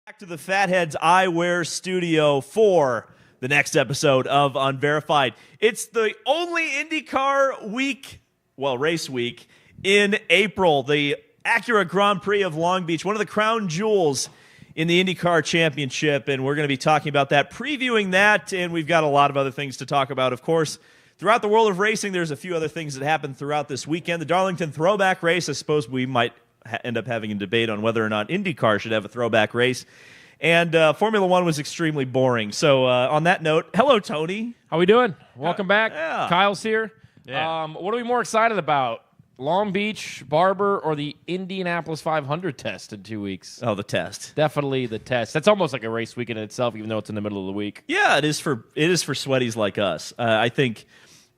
Back to the Fatheads Eyewear Studio for the next episode of Unverified. It's the only IndyCar week, race week, in April. The Acura Grand Prix of Long Beach, one of the crown jewels in the IndyCar Championship, and we're going to be talking about that, previewing that, and we've got a lot of other things to talk about. Of course, throughout the world of racing, there's a few other things that happened throughout this weekend. The Darlington Throwback race, I suppose we might end up having a debate on whether or not IndyCar should have a throwback race. And Formula One was extremely boring. So on that note, hello, Tony. How we doing? Welcome back. Yeah. Kyle's here. Yeah. What are we more excited about? Long Beach, Barber, or the Indianapolis 500 test in 2 weeks? Oh, the test. Definitely the test. That's almost like a race weekend in itself, even though it's in the middle of the week. Yeah, it is for sweaties like us. I think,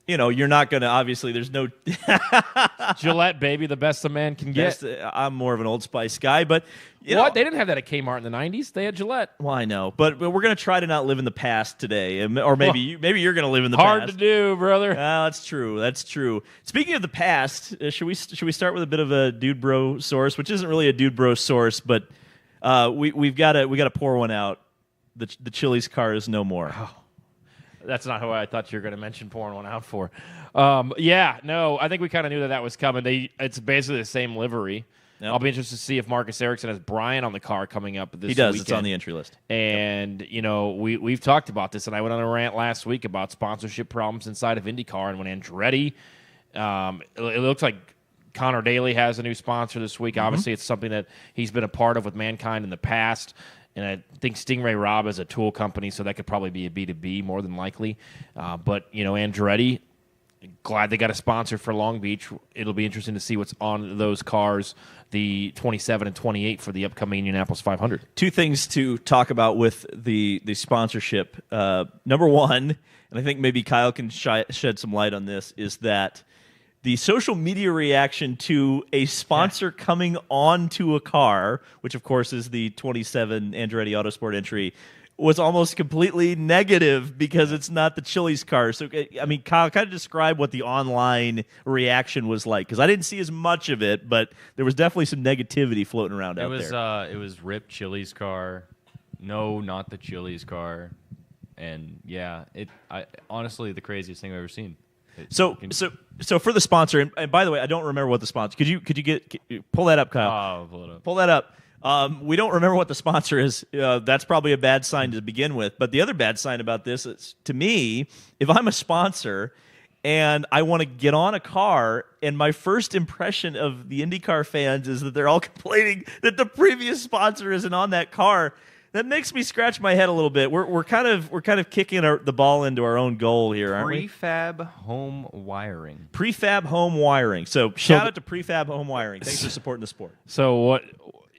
you're not going to, obviously, there's no... Gillette, baby, the best a man can get. I'm more of an Old Spice guy, but... What? They didn't have that at Kmart in the 90s. They had Gillette. Well, I know, but we're going to try to not live in the past today, or maybe you're going to live in the past. Hard to do, brother. That's true. That's true. Speaking of the past, should we start with a bit of a dude bro source, which isn't really a dude bro source, but we got to pour one out. The Chili's car is no more. Oh. That's not who I thought you were going to mention pouring one out for. I think we kind of knew that was coming. It's basically the same livery. Yep. I'll be interested to see if Marcus Ericsson has Brian on the car coming up this weekend. He does. It's on the entry list. And, we've talked about this, and I went on a rant last week about sponsorship problems inside of IndyCar, and when Andretti, it looks like Connor Daly has a new sponsor this week. Mm-hmm. Obviously, it's something that he's been a part of with Mankind in the past. And I think Stingray Robb is a tool company, so that could probably be a B2B more than likely. But Andretti, glad they got a sponsor for Long Beach. It'll be interesting to see what's on those cars, the 27 and 28 for the upcoming Indianapolis 500. Two things to talk about with the sponsorship. Number one, and I think maybe Kyle can shed some light on this, is that the social media reaction to a sponsor coming onto a car, which of course is the 27 Andretti Autosport entry, was almost completely negative because it's not the Chili's car. So, I mean, Kyle, kind of describe what the online reaction was like, because I didn't see as much of it, but there was definitely some negativity floating around out there. It was rip Chili's car. No, not the Chili's car. And yeah, honestly the craziest thing I've ever seen. So for the sponsor, and by the way, I don't remember what the sponsor. Could you pull that up, Kyle? I'll pull it up. Pull that up. We don't remember what the sponsor is. That's probably a bad sign to begin with. But the other bad sign about this is, to me, if I'm a sponsor and I want to get on a car, and my first impression of the IndyCar fans is that they're all complaining that the previous sponsor isn't on that car, that makes me scratch my head a little bit. We're kind of kicking the ball into our own goal here, aren't we? Prefab home wiring. Prefab home wiring. So shout out to Prefab home wiring. Thanks for supporting the sport. So what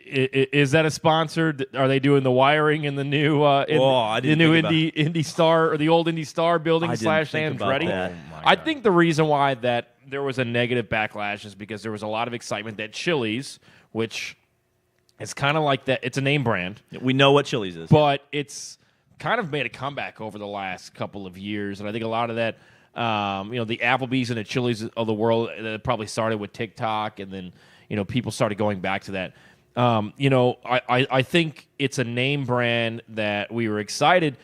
is that a sponsor? Are they doing the wiring in the new Indy Star, or the old Indy Star building / Andretti? I think the reason why that there was a negative backlash is because there was a lot of excitement that Chili's, which it's kind of like that. It's a name brand. We know what Chili's is. But it's kind of made a comeback over the last couple of years. And I think a lot of that, the Applebee's and the Chili's of the world, that probably started with TikTok. And then, people started going back to that. I think it's a name brand that we were excited.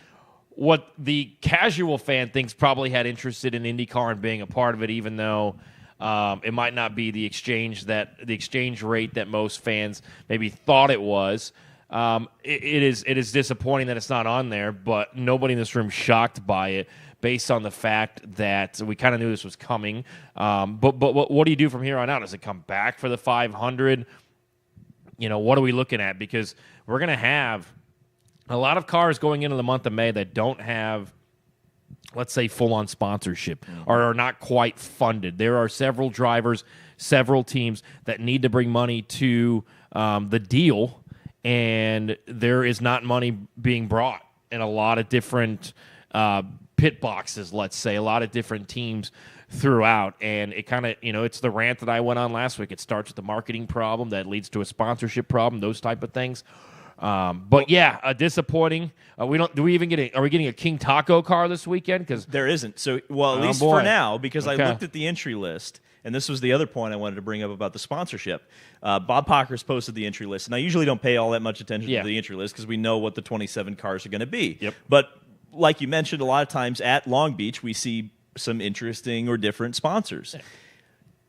What the casual fan thinks probably had interested in IndyCar and being a part of it, even though it might not be the exchange rate that most fans maybe thought it was. It is disappointing that it's not on there, but nobody in this room shocked by it, based on the fact that we kind of knew this was coming. But what do you do from here on out? Does it come back for the 500? What are we looking at? Because we're going to have a lot of cars going into the month of May that don't have, let's say, full-on sponsorship, or are not quite funded. There are several drivers, several teams that need to bring money to the deal, and there is not money being brought in a lot of different pit boxes, let's say, a lot of different teams throughout. And it kind of, it's the rant that I went on last week. It starts with the marketing problem that leads to a sponsorship problem, those type of things. But yeah, disappointing. Are we getting a King Taco car this weekend? Because there isn't. So, at least for now, because I looked at the entry list, and this was the other point I wanted to bring up about the sponsorship. Bob Pockers posted the entry list, and I usually don't pay all that much attention to the entry list because we know what the 27 cars are going to be. Yep. But like you mentioned, a lot of times at Long Beach, we see some interesting or different sponsors.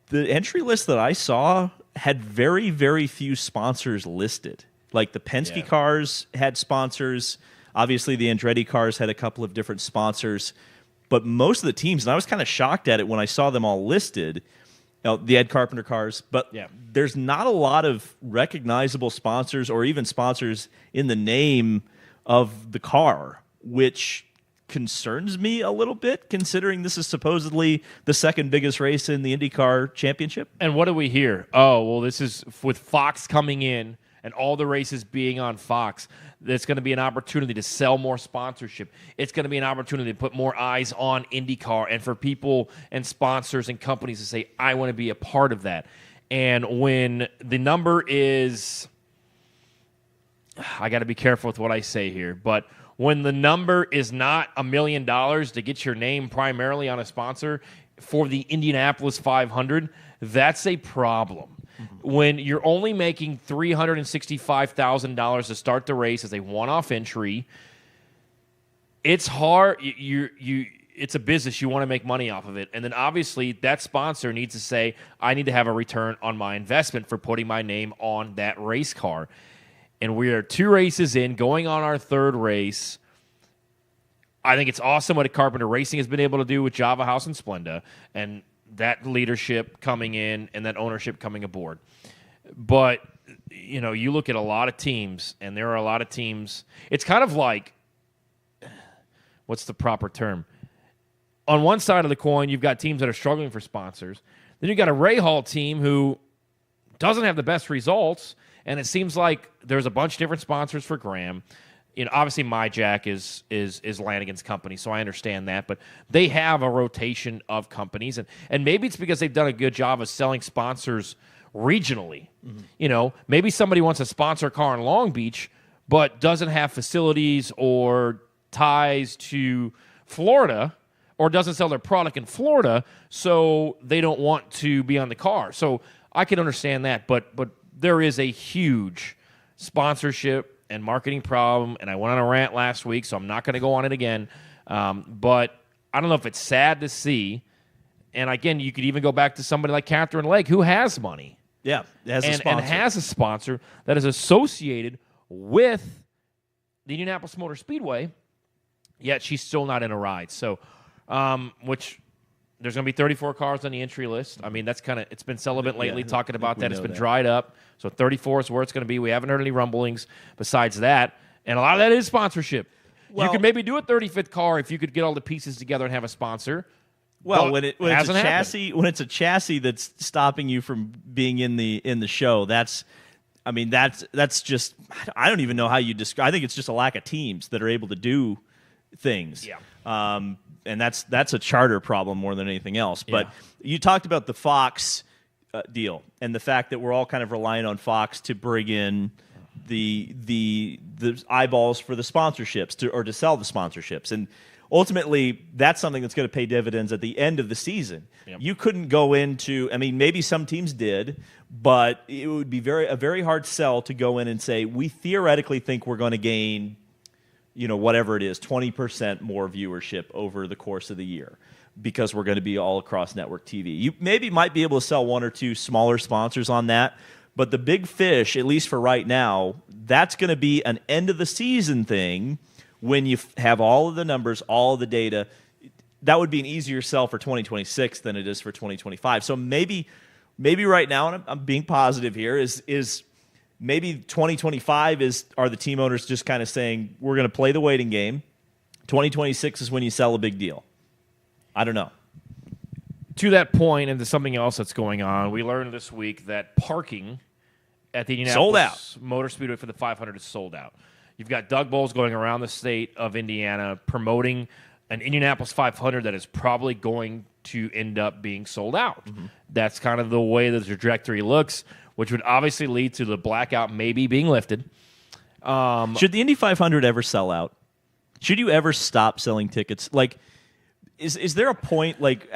The entry list that I saw had very, very few sponsors listed. Like the Penske cars had sponsors. Obviously, the Andretti cars had a couple of different sponsors. But most of the teams, and I was kind of shocked at it when I saw them all listed, the Ed Carpenter cars, but there's not a lot of recognizable sponsors or even sponsors in the name of the car, which concerns me a little bit, considering this is supposedly the second biggest race in the IndyCar championship. And what do we hear? Oh, well, this is with Fox coming in and all the races being on Fox. There's going to be an opportunity to sell more sponsorship. It's going to be an opportunity to put more eyes on IndyCar and for people and sponsors and companies to say, I want to be a part of that. And when the number is, I got to be careful with what I say here, but when the number is not $1 million to get your name primarily on a sponsor for the Indianapolis 500, that's a problem. When you're only making $365,000 to start the race as a one-off entry, it's hard. It's a business. You want to make money off of it. And then obviously that sponsor needs to say, I need to have a return on my investment for putting my name on that race car. And we are 2 races in, going on our 3rd race. I think it's awesome what Carpenter Racing has been able to do with Java House and Splenda, and that leadership coming in and that ownership coming aboard. But, you know, you look at a lot of teams, and there are a lot of teams. It's kind of like, what's the proper term? On one side of the coin, you've got teams that are struggling for sponsors. Then you've got a Rahal team who doesn't have the best results, and it seems like there's a bunch of different sponsors for Graham. You know, obviously MyJack is Lanigan's company, so I understand that. But they have a rotation of companies, and maybe it's because they've done a good job of selling sponsors regionally. Mm-hmm. You know, maybe somebody wants a sponsor car in Long Beach, but doesn't have facilities or ties to Florida, or doesn't sell their product in Florida, so they don't want to be on the car. So I can understand that, but there is a huge sponsorship and marketing problem, and I went on a rant last week, so I'm not going to go on it again. But I don't know if it's sad to see. And again, you could even go back to somebody like Catherine Legg, who has money. Yeah, has a sponsor. And has a sponsor that is associated with the Indianapolis Motor Speedway, yet she's still not in a ride. So, which there's going to be 34 cars on the entry list. I mean, that's kind of, it's been celibate lately talking about that. It's been dried up. So 34 is where it's going to be. We haven't heard any rumblings besides that. And a lot of that is sponsorship. Well, you could maybe do a 35th car if you could get all the pieces together and have a sponsor. Well, when it's a chassis that's stopping you from being in the show, that's just, I don't even know how you describe. I think it's just a lack of teams that are able to do things. Yeah. And that's a charter problem more than anything else. But you talked about the Fox deal and the fact that we're all kind of relying on Fox to bring in the eyeballs for the sponsorships to sell the sponsorships. And ultimately, that's something that's going to pay dividends at the end of the season. Yep. You couldn't go into, I mean, maybe some teams did, but it would be a very hard sell to go in and say, we theoretically think we're going to gain, whatever it is, 20% more viewership over the course of the year because we're going to be all across network TV. You maybe might be able to sell one or two smaller sponsors on that, but the big fish, at least for right now, that's going to be an end-of-the-season thing when you have all of the numbers, all of the data. That would be an easier sell for 2026 than it is for 2025. So maybe right now, and I'm being positive here, is maybe 2025 are the team owners just kind of saying, we're going to play the waiting game. 2026 is when you sell a big deal. I don't know. To that point, and to something else that's going on, we learned this week that parking at the Indianapolis Motor Speedway for the 500 is sold out. You've got Doug Bowles going around the state of Indiana promoting an Indianapolis 500 that is probably going to end up being sold out. Mm-hmm. That's kind of the way the trajectory looks, which would obviously lead to the blackout maybe being lifted. Should the Indy 500 ever sell out? Should you ever stop selling tickets? Like, is there a point, like,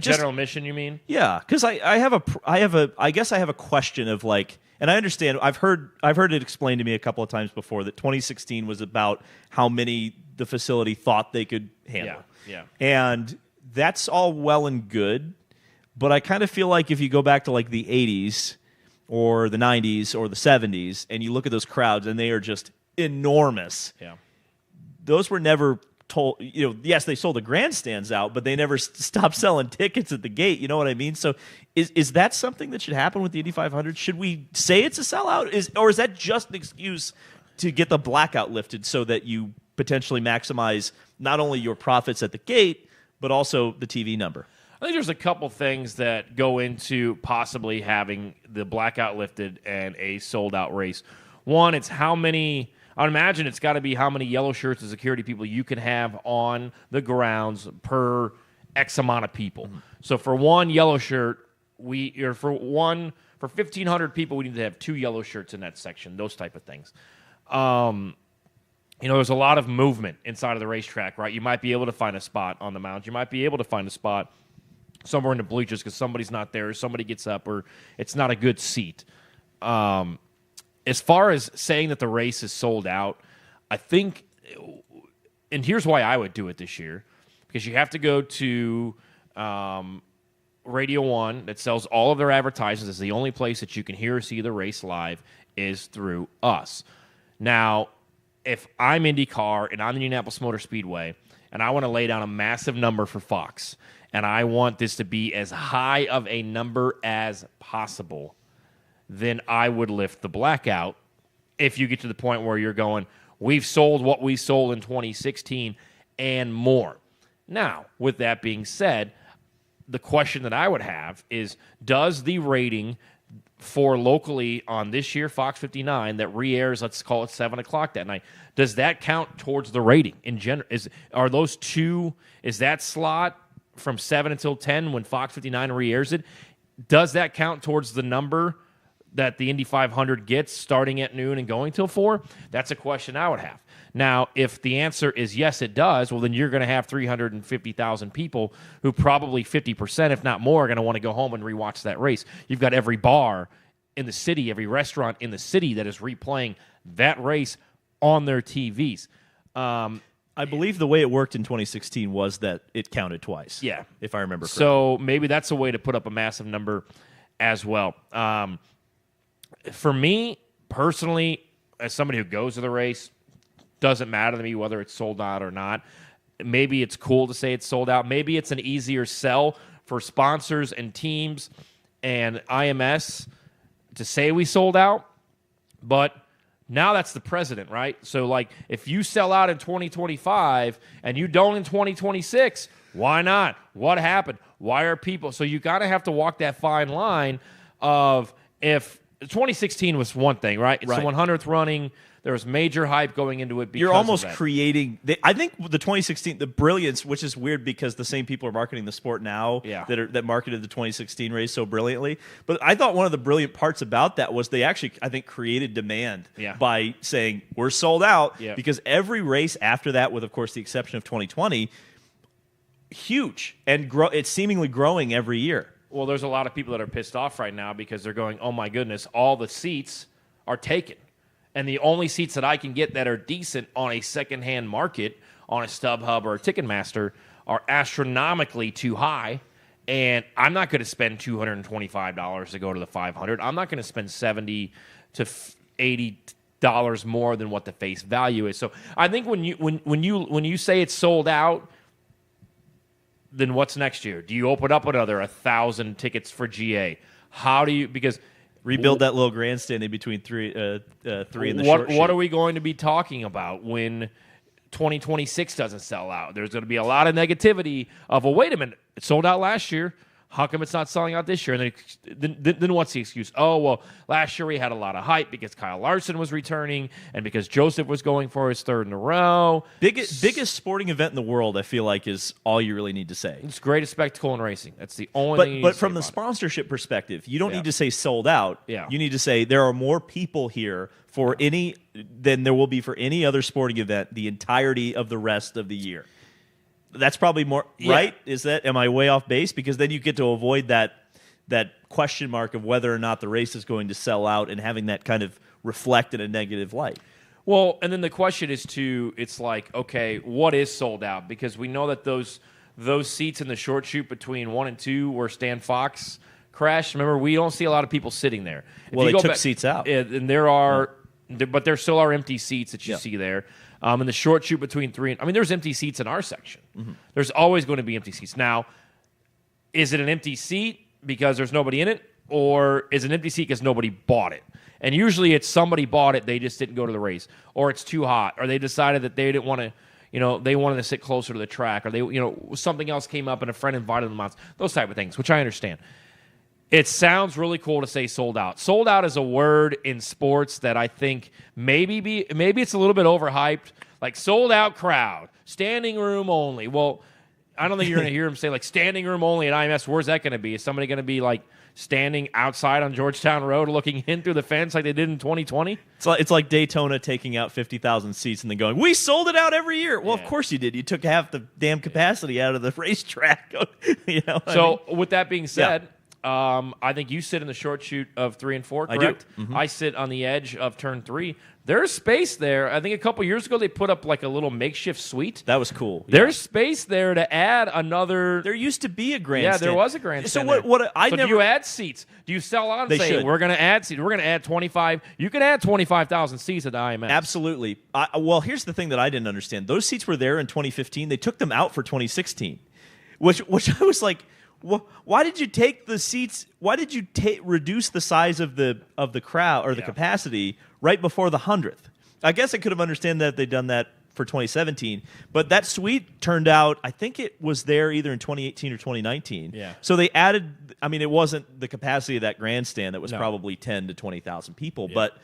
general mission, you mean? Yeah, because I guess I have a question of like, and I understand. I've heard it explained to me a couple of times before that 2016 was about how many the facility thought they could handle. Yeah. And that's all well and good, but I kind of feel like if you go back to like the 80s or the 90s or the 70s and you look at those crowds and they are just enormous. Yeah. Those were never told, yes, they sold the grandstands out, but they never stopped selling tickets at the gate. You know what I mean? So is that something that should happen with the Indy 500? Should we say it's a sellout? Or is that just an excuse to get the blackout lifted so that you potentially maximize not only your profits at the gate, but also the TV number? I think there's a couple things that go into possibly having the blackout lifted and a sold-out race. One, it's how many... I would imagine it's got to be how many yellow shirts and security people you can have on the grounds per X amount of people. Mm-hmm. So for one yellow shirt, for 1,500 people, we need to have 2 yellow shirts in that section. Those type of things. There's a lot of movement inside of the racetrack, right? You might be able to find a spot on the mound. You might be able to find a spot somewhere in the bleachers because somebody's not there, or somebody gets up, or it's not a good seat. As far as saying that the race is sold out, I think, and here's why I would do it this year, because you have to go to Radio 1 that sells all of their advertisements. It's the only place that you can hear or see the race live is through us. Now, if I'm IndyCar and I'm the Indianapolis Motor Speedway and I want to lay down a massive number for Fox and I want this to be as high of a number as possible, then I would lift the blackout if you get to the point where you're going, we've sold what we sold in 2016 and more. Now, with that being said, the question that I would have is, does the rating for locally on this year Fox 59 that re-airs, let's call it 7 o'clock that night, does that count towards the rating in general? Is that slot from 7 until 10 when Fox 59 re-airs it, does that count towards the number that the Indy 500 gets starting at noon and going till 4? That's a question I would have. Now, if the answer is yes, it does, well, then you're going to have 350,000 people who probably 50%, if not more, are going to want to go home and rewatch that race. You've got every bar in the city, every restaurant in the city that is replaying that race on their TVs. I believe the way it worked in 2016 was that it counted twice. Yeah. If I remember correctly. So maybe that's a way to put up a massive number as well. For me, personally, as somebody who goes to the race, doesn't matter to me whether it's sold out or not. Maybe it's cool to say it's sold out. Maybe it's an easier sell for sponsors and teams and IMS to say we sold out. But now that's the president, right? So, like, if you sell out in 2025 and you don't in 2026, why not? What happened? Why are people... So you got to have to walk that fine line of if... 2016 was one thing, right? It's right. the 100th running. There was major hype going into it because you're almost of that. creating... I think the 2016, the brilliance, which is weird because the same people are marketing the sport now that marketed the 2016 race so brilliantly. But I thought one of the brilliant parts about that was they actually, I think, created demand by saying, we're sold out, because every race after that, with, of course, the exception of 2020, huge. And it's seemingly growing every year. Well, there's a lot of people that are pissed off right now because they're going, oh, my goodness, all the seats are taken. And the only seats that I can get that are decent on a secondhand market, on a StubHub or a Ticketmaster, are astronomically too high. And I'm not going to spend $225 to go to the 500. I'm not going to spend $70 to $80 more than what the face value is. So I think when you say it's sold out, then what's next year? Do you open up another 1,000 tickets for GA? How do you... Because... Rebuild that little grandstand in between three in the short sheet. What are we going to be talking about when 2026 doesn't sell out? There's going to be a lot of negativity of, well, wait a minute, it sold out last year. How come it's not selling out this year? And then what's the excuse? Oh, well, last year we had a lot of hype because Kyle Larson was returning and because Joseph was going for his third in a row. Biggest sporting event in the world, I feel like, is all you really need to say. It's greatest spectacle in racing. That's the only thing you need But to from say the sponsorship perspective, you don't need to say sold out. Yeah. You need to say there are more people here for than there will be for any other sporting event the entirety of the rest of the year. That's probably more right. Am I way off base? Because then you get to avoid that question mark of whether or not the race is going to sell out and having that kind of reflect in a negative light. Well, and then the question is it's like, okay, what is sold out? Because we know that those seats in the short chute between 1 and 2 where Stan Fox crashed, remember, we don't see a lot of people sitting there. Well, they took seats out. And but there still are empty seats that you see there. In the short chute between 3 and, there's empty seats in our section. Mm-hmm. There's always going to be empty seats. Now, is it an empty seat because there's nobody in it, or is it an empty seat because nobody bought it? And usually it's somebody bought it, they just didn't go to the race, or it's too hot, or they decided that they didn't want to, they wanted to sit closer to the track, or they, something else came up and a friend invited them out. Those type of things, which I understand. It sounds really cool to say sold out. Sold out is a word in sports that I think maybe it's a little bit overhyped. Like sold out crowd, standing room only. Well, I don't think you're going to hear him say like standing room only at IMS. Where's that going to be? Is somebody going to be like standing outside on Georgetown Road looking in through the fence like they did in 2020? It's like Daytona taking out 50,000 seats and then going, we sold it out every year. Well, of course you did. You took half the damn capacity out of the racetrack. With that being said, I think you sit in the short chute of 3 and 4, correct? I do. Mm-hmm. I sit on the edge of turn 3. There's space there. I think a couple years ago they put up like a little makeshift suite. That was cool. There's space there to add another. There used to be a grandstand. Yeah, there was a grandstand. So do you add seats? Do you sell on and say we're going to add seats? We're going to add 25. You can add 25,000 seats at the IMS. Absolutely. Well, here's the thing that I didn't understand. Those seats were there in 2015. They took them out for 2016, which I was like, why did you take the seats? Why did you reduce the size of the crowd or the capacity right before the 100th? I guess I could have understood that they'd done that for 2017, but that suite turned out, I think it was there either in 2018 or 2019. Yeah. So they added. It wasn't the capacity of that grandstand that was probably 10 to 20,000 people, but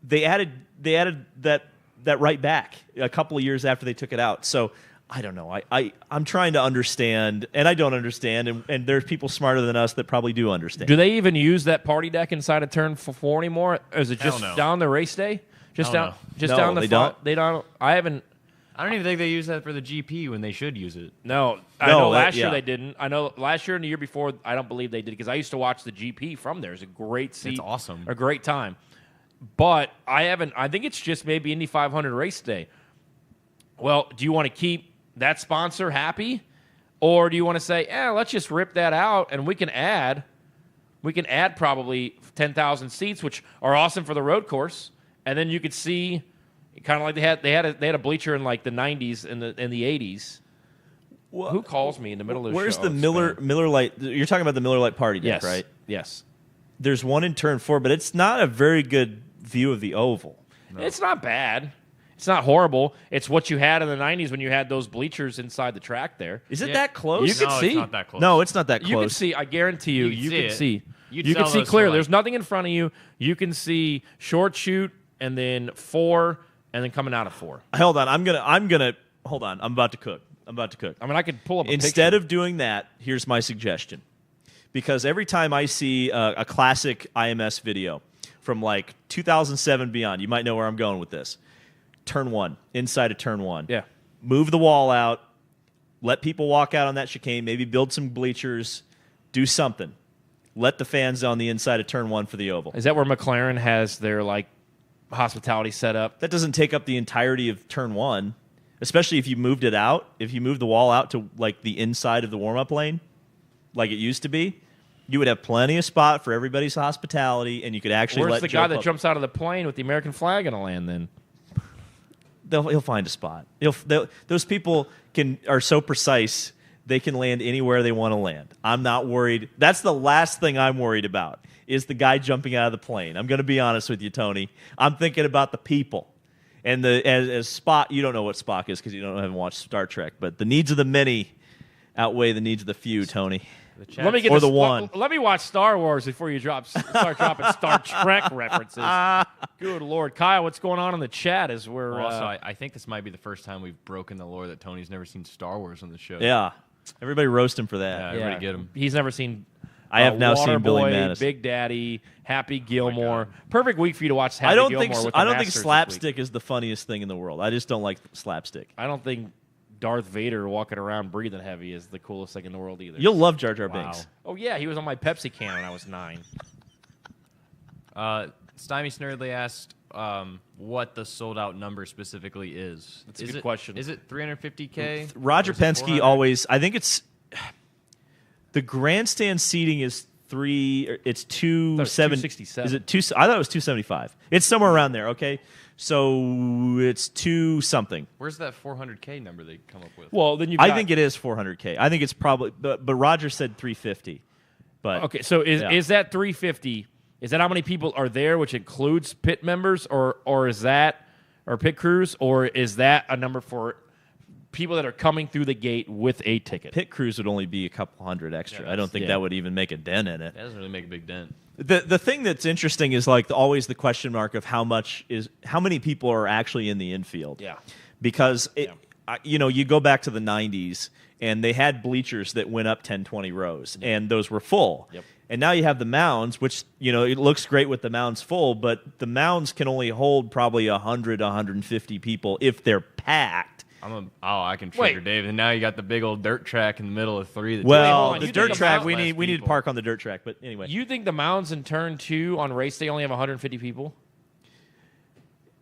they added that right back a couple of years after they took it out. So. I don't know. I'm trying to understand, and I don't understand, and there's people smarter than us that probably do understand. Do they even use that party deck inside of turn 4 anymore? Or is it just down the race day? No, down the they don't. They don't. I don't even think they use that for the GP when they should use it. No, I know last year they didn't. I know last year and the year before, I don't believe they did because I used to watch the GP from there. It's a great seat. It's awesome. A great time. But I think it's just maybe Indy 500 race day. Well, do you want to keep that sponsor happy, or do you want to say, let's just rip that out and we can add probably 10,000 seats, which are awesome for the road course, and then you could see kind of like they had a bleacher in like the 90s and the 80s. Well, who calls me in the middle of the show? Where's the Miller Lite? You're talking about the Miller Lite party deck, right? Yes. There's one in turn 4, but it's not a very good view of the oval. No. It's not bad. It's not horrible. It's what you had in the 90s when you had those bleachers inside the track there. Is it that close? You can see. It's not that close. No, it's not that close. You can see. I guarantee you can see. You can see clear. There's nothing in front of you. You can see short chute and then 4 and then coming out of 4. Hold on. I'm gonna hold on. I'm about to cook. I could pull up Instead of doing that, here's my suggestion. Because every time I see a classic IMS video from like 2007 beyond, you might know where I'm going with this. Turn 1, inside of turn 1. Yeah. Move the wall out. Let people walk out on that chicane. Maybe build some bleachers. Do something. Let the fans on the inside of turn 1 for the oval. Is that where McLaren has their like hospitality set up? That doesn't take up the entirety of turn 1, especially if you moved it out. If you moved the wall out to like the inside of the warm-up lane, like it used to be, you would have plenty of spot for everybody's hospitality, and you could actually Where's the guy that jumps out of the plane with the American flag in a land then? He'll find a spot. Those people are so precise, they can land anywhere they want to land. I'm not worried. That's the last thing I'm worried about is the guy jumping out of the plane. I'm going to be honest with you, Tony. I'm thinking about the people. And as Spock, you don't know what Spock is because you haven't watched Star Trek, but the needs of the many outweigh the needs of the few, Tony. Let me watch Star Wars before you start dropping Star Trek references. Good Lord. Kyle, what's going on in the chat as we're... Also, I think this might be the first time we've broken the lore that Tony's never seen Star Wars on the show. Yeah. Everybody roast him for that. Yeah, everybody get him. He's never seen... I have now seen Billy Madison. Big Daddy, Happy Gilmore. Perfect week for you to watch Happy Gilmore with the I don't think Masters slapstick is the funniest thing in the world. I just don't like slapstick. I don't think Darth Vader walking around breathing heavy is the coolest thing in the world either. You'll love Jar Jar Binks. Oh, yeah, he was on my Pepsi can when I was 9. Stymie Snurdly asked what the sold-out number specifically is. That's a good question. Is it 350K? Roger Penske always, I think it's, the grandstand seating is it's 267. Is it two? I thought it was 275. It's somewhere around there. Okay, so it's 2 something. Where's that 400K number they come up with? Well, then I think it is 400K. I think it's probably, but Roger said 350. But okay, so is that 350? Is that how many people are there, which includes pit members, or is that or pit crews, or is that a number for people that are coming through the gate with a ticket? Pit crews would only be a couple hundred extra. I don't think that would even make a dent in it. That doesn't really make a big dent. The thing that's interesting is like always the question mark of how many people are actually in the infield. Yeah, because you go back to the 90s and they had bleachers that went up 10, 20 rows, and those were full. Yep. And now you have the mounds, which, it looks great with the mounds full, but the mounds can only hold probably 100, 150 people if they're packed. I can trigger Dave. And now you got the big old dirt track in the middle of 3. The dirt track, we need to park on the dirt track. But anyway. You think the mounds in turn 2 on race day only have 150 people?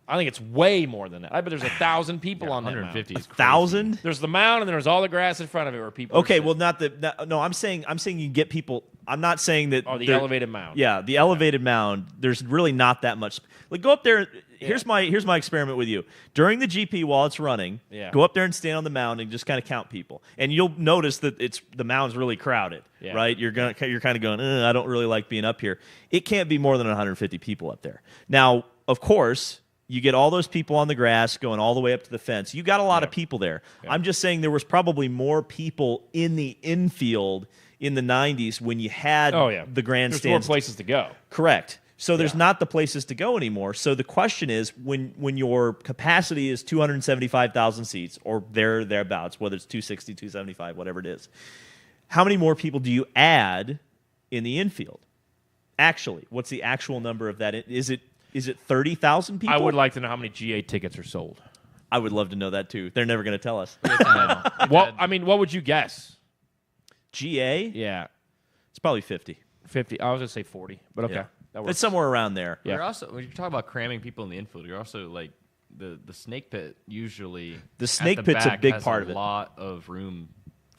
I think it's way more than that. I bet there's 1,000 people on that 150 mound. 1,000? There's the mound, and then there's all the grass in front of it where people. Okay, well, no. I'm saying you get people. I'm not saying that. Oh, the elevated mound. Yeah, the elevated mound. There's really not that much. Like, go up there. Here's my experiment with you. During the GP while it's running, go up there and stand on the mound and just kind of count people, and you'll notice that the mound's really crowded. Yeah. Right? You're kind of going. I don't really like being up here. It can't be more than 150 people up there. Now, of course. You get all those people on the grass going all the way up to the fence. You got a lot of people there. Yeah. I'm just saying there was probably more people in the infield in the 90s when you had the grandstands. There's more places to go. Correct. So there's not the places to go anymore. So the question is, when your capacity is 275,000 seats or thereabouts, whether it's 260, 275, whatever it is, how many more people do you add in the infield? Actually, what's the actual number of that? Is it 30,000 people? I would like to know how many GA tickets are sold. I would love to know that, too. They're never going to tell us. What would you guess? GA? Yeah. It's probably 50. 50. I was going to say 40, but okay. Yeah. That works. It's somewhere around there. Yeah. When you talk about cramming people in the infield, you're also like the snake pit usually. The snake pit's a big part of it. A lot of room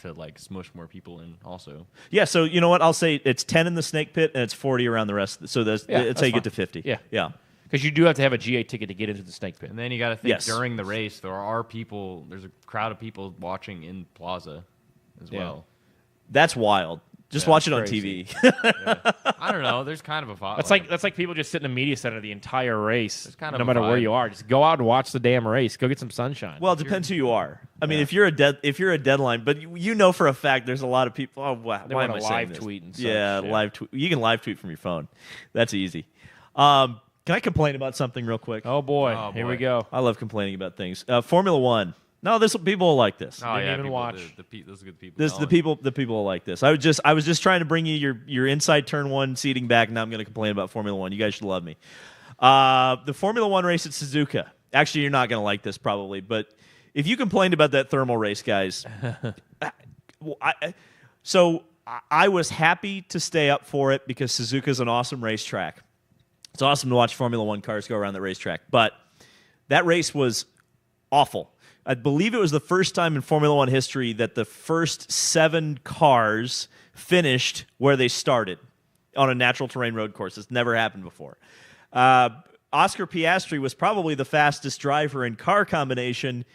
to like smush more people in also. Yeah, so you know what? I'll say it's 10 in the snake pit and it's 40 around the rest. So that's how you get to 50. Yeah. Yeah. Because you do have to have a GA ticket to get into the snake pit. And then you got to think during the race, there's a crowd of people watching in Plaza as well. That's wild. Just watch it on TV. I don't know. There's kind of a vibe. That's like people just sit in the media center the entire race, kind of no matter where you are. Just go out and watch the damn race. Go get some sunshine. Well, it depends who you are. I mean, if you're a deadline, but you know for a fact there's a lot of people. Oh, wow. They Why want am I to saying live this? tweet and such. Yeah, live tweet. You can live tweet from your phone. That's easy. Can I complain about something real quick? Oh boy, here we go. I love complaining about things. Formula One. No, people will like this. Oh, Didn't even watch. Those are good people. The people will like this. I was just trying to bring you your inside turn 1 seating back. Now I'm going to complain about Formula One. You guys should love me. The Formula One race at Suzuka. Actually, you're not going to like this probably, but if you complained about that thermal race, guys, I was happy to stay up for it because Suzuka's an awesome racetrack. It's awesome to watch Formula One cars go around that racetrack, but that race was awful. I believe it was the first time in Formula One history that the first 7 cars finished where they started on a natural terrain road course. It's never happened before. Oscar Piastri was probably the fastest driver in car combination.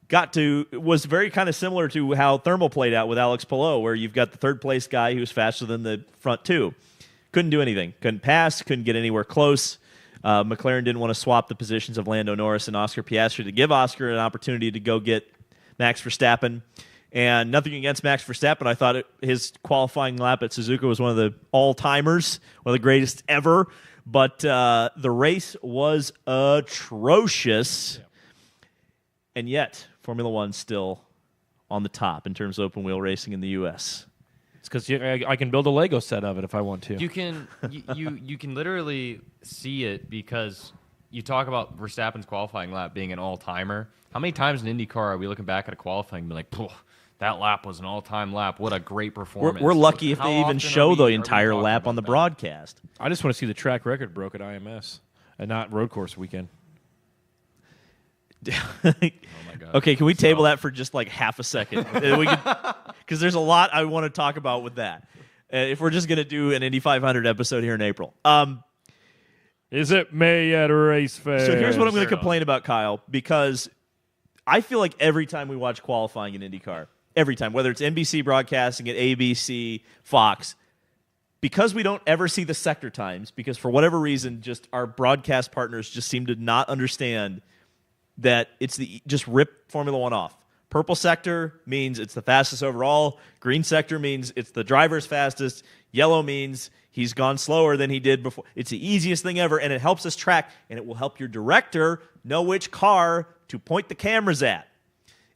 Was very kind of similar to how thermal played out with Alex Palou, where you've got the third place guy who's faster than the front 2. Couldn't do anything. Couldn't pass. Couldn't get anywhere close. McLaren didn't want to swap the positions of Lando Norris and Oscar Piastri to give Oscar an opportunity to go get Max Verstappen. And nothing against Max Verstappen. I thought his qualifying lap at Suzuka was one of the all-timers, one of the greatest ever. But the race was atrocious. Yeah. And yet, Formula One still on the top in terms of open-wheel racing in the U.S. It's because I can build a Lego set of it if I want to. You can literally see it because you talk about Verstappen's qualifying lap being an all-timer. How many times in IndyCar are we looking back at a qualifying and be like, that lap was an all-time lap. What a great performance. We're lucky if How they even often show are the we entire talking lap on the about that? broadcast. I just want to see the track record broke at IMS and not road course weekend. Oh my God. Okay, can we table that for just like half a second? Because there's a lot I want to talk about with that. If we're just going to do an Indy 500 episode here in April. Is it May at a race fair? So here's what I'm going to Fair complain about, Kyle, because I feel like every time we watch qualifying in IndyCar, every time, whether it's NBC broadcasting it, ABC, Fox, because we don't ever see the sector times, because for whatever reason, just our broadcast partners just seem to not understand that it's just rip Formula One off. Purple sector means it's the fastest overall. Green sector means it's the driver's fastest. Yellow means he's gone slower than he did before. It's the easiest thing ever, and it helps us track, and it will help your director know which car to point the cameras at.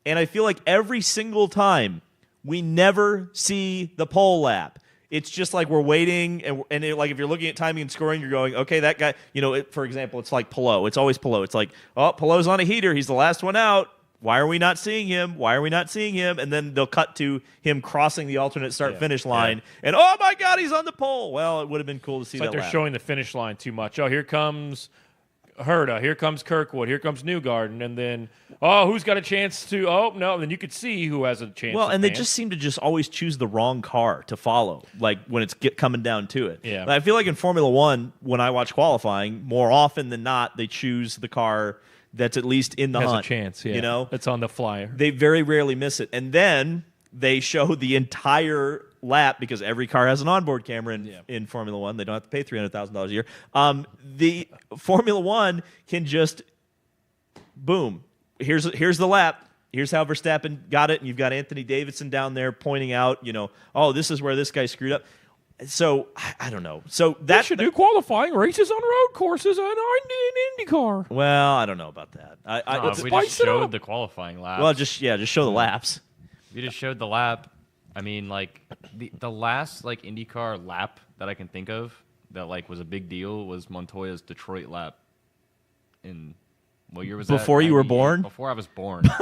And I feel like every single time we never see the pole lap. It's just like we're waiting, and like if you're looking at timing and scoring, you're going, okay, that guy, for example, it's like Palou. It's always Palou. It's like, oh, Palou's on a heater. He's the last one out. Why are we not seeing him? Why are we not seeing him? And then they'll cut to him crossing the alternate start-finish line, and oh my God, he's on the pole. Well, it would have been cool to see It's like that they're lap. showing the finish line too much. Oh, here comes Herta. Here comes Kirkwood. Here comes Newgarden. And then, who's got a chance to? Oh, no. And then you could see who has a chance. Well, to and they advance. just seem to just always choose the wrong car to follow, like when it's coming down to it. Yeah. I feel like in Formula One, when I watch qualifying, more often than not, they choose the car that's at least in the has hunt. a chance. Yeah, it's on the flyer. They very rarely miss it. And then they show the entire lap because every car has an onboard camera in Formula One. They don't have to pay $300,000 a year. The Formula One can just, boom, here's the lap. Here's how Verstappen got it. And you've got Anthony Davidson down there pointing out, this is where this guy screwed up. So, I don't know. So They should do qualifying races on road courses in IndyCar. Well, I don't know about that. If we spice just it showed up. the qualifying lap. Well, just show the laps. We just showed the lap. I mean, like the last like IndyCar lap that I can think of that like was a big deal was Montoya's Detroit lap. In what year was that? Before you were born? Before I was born. That's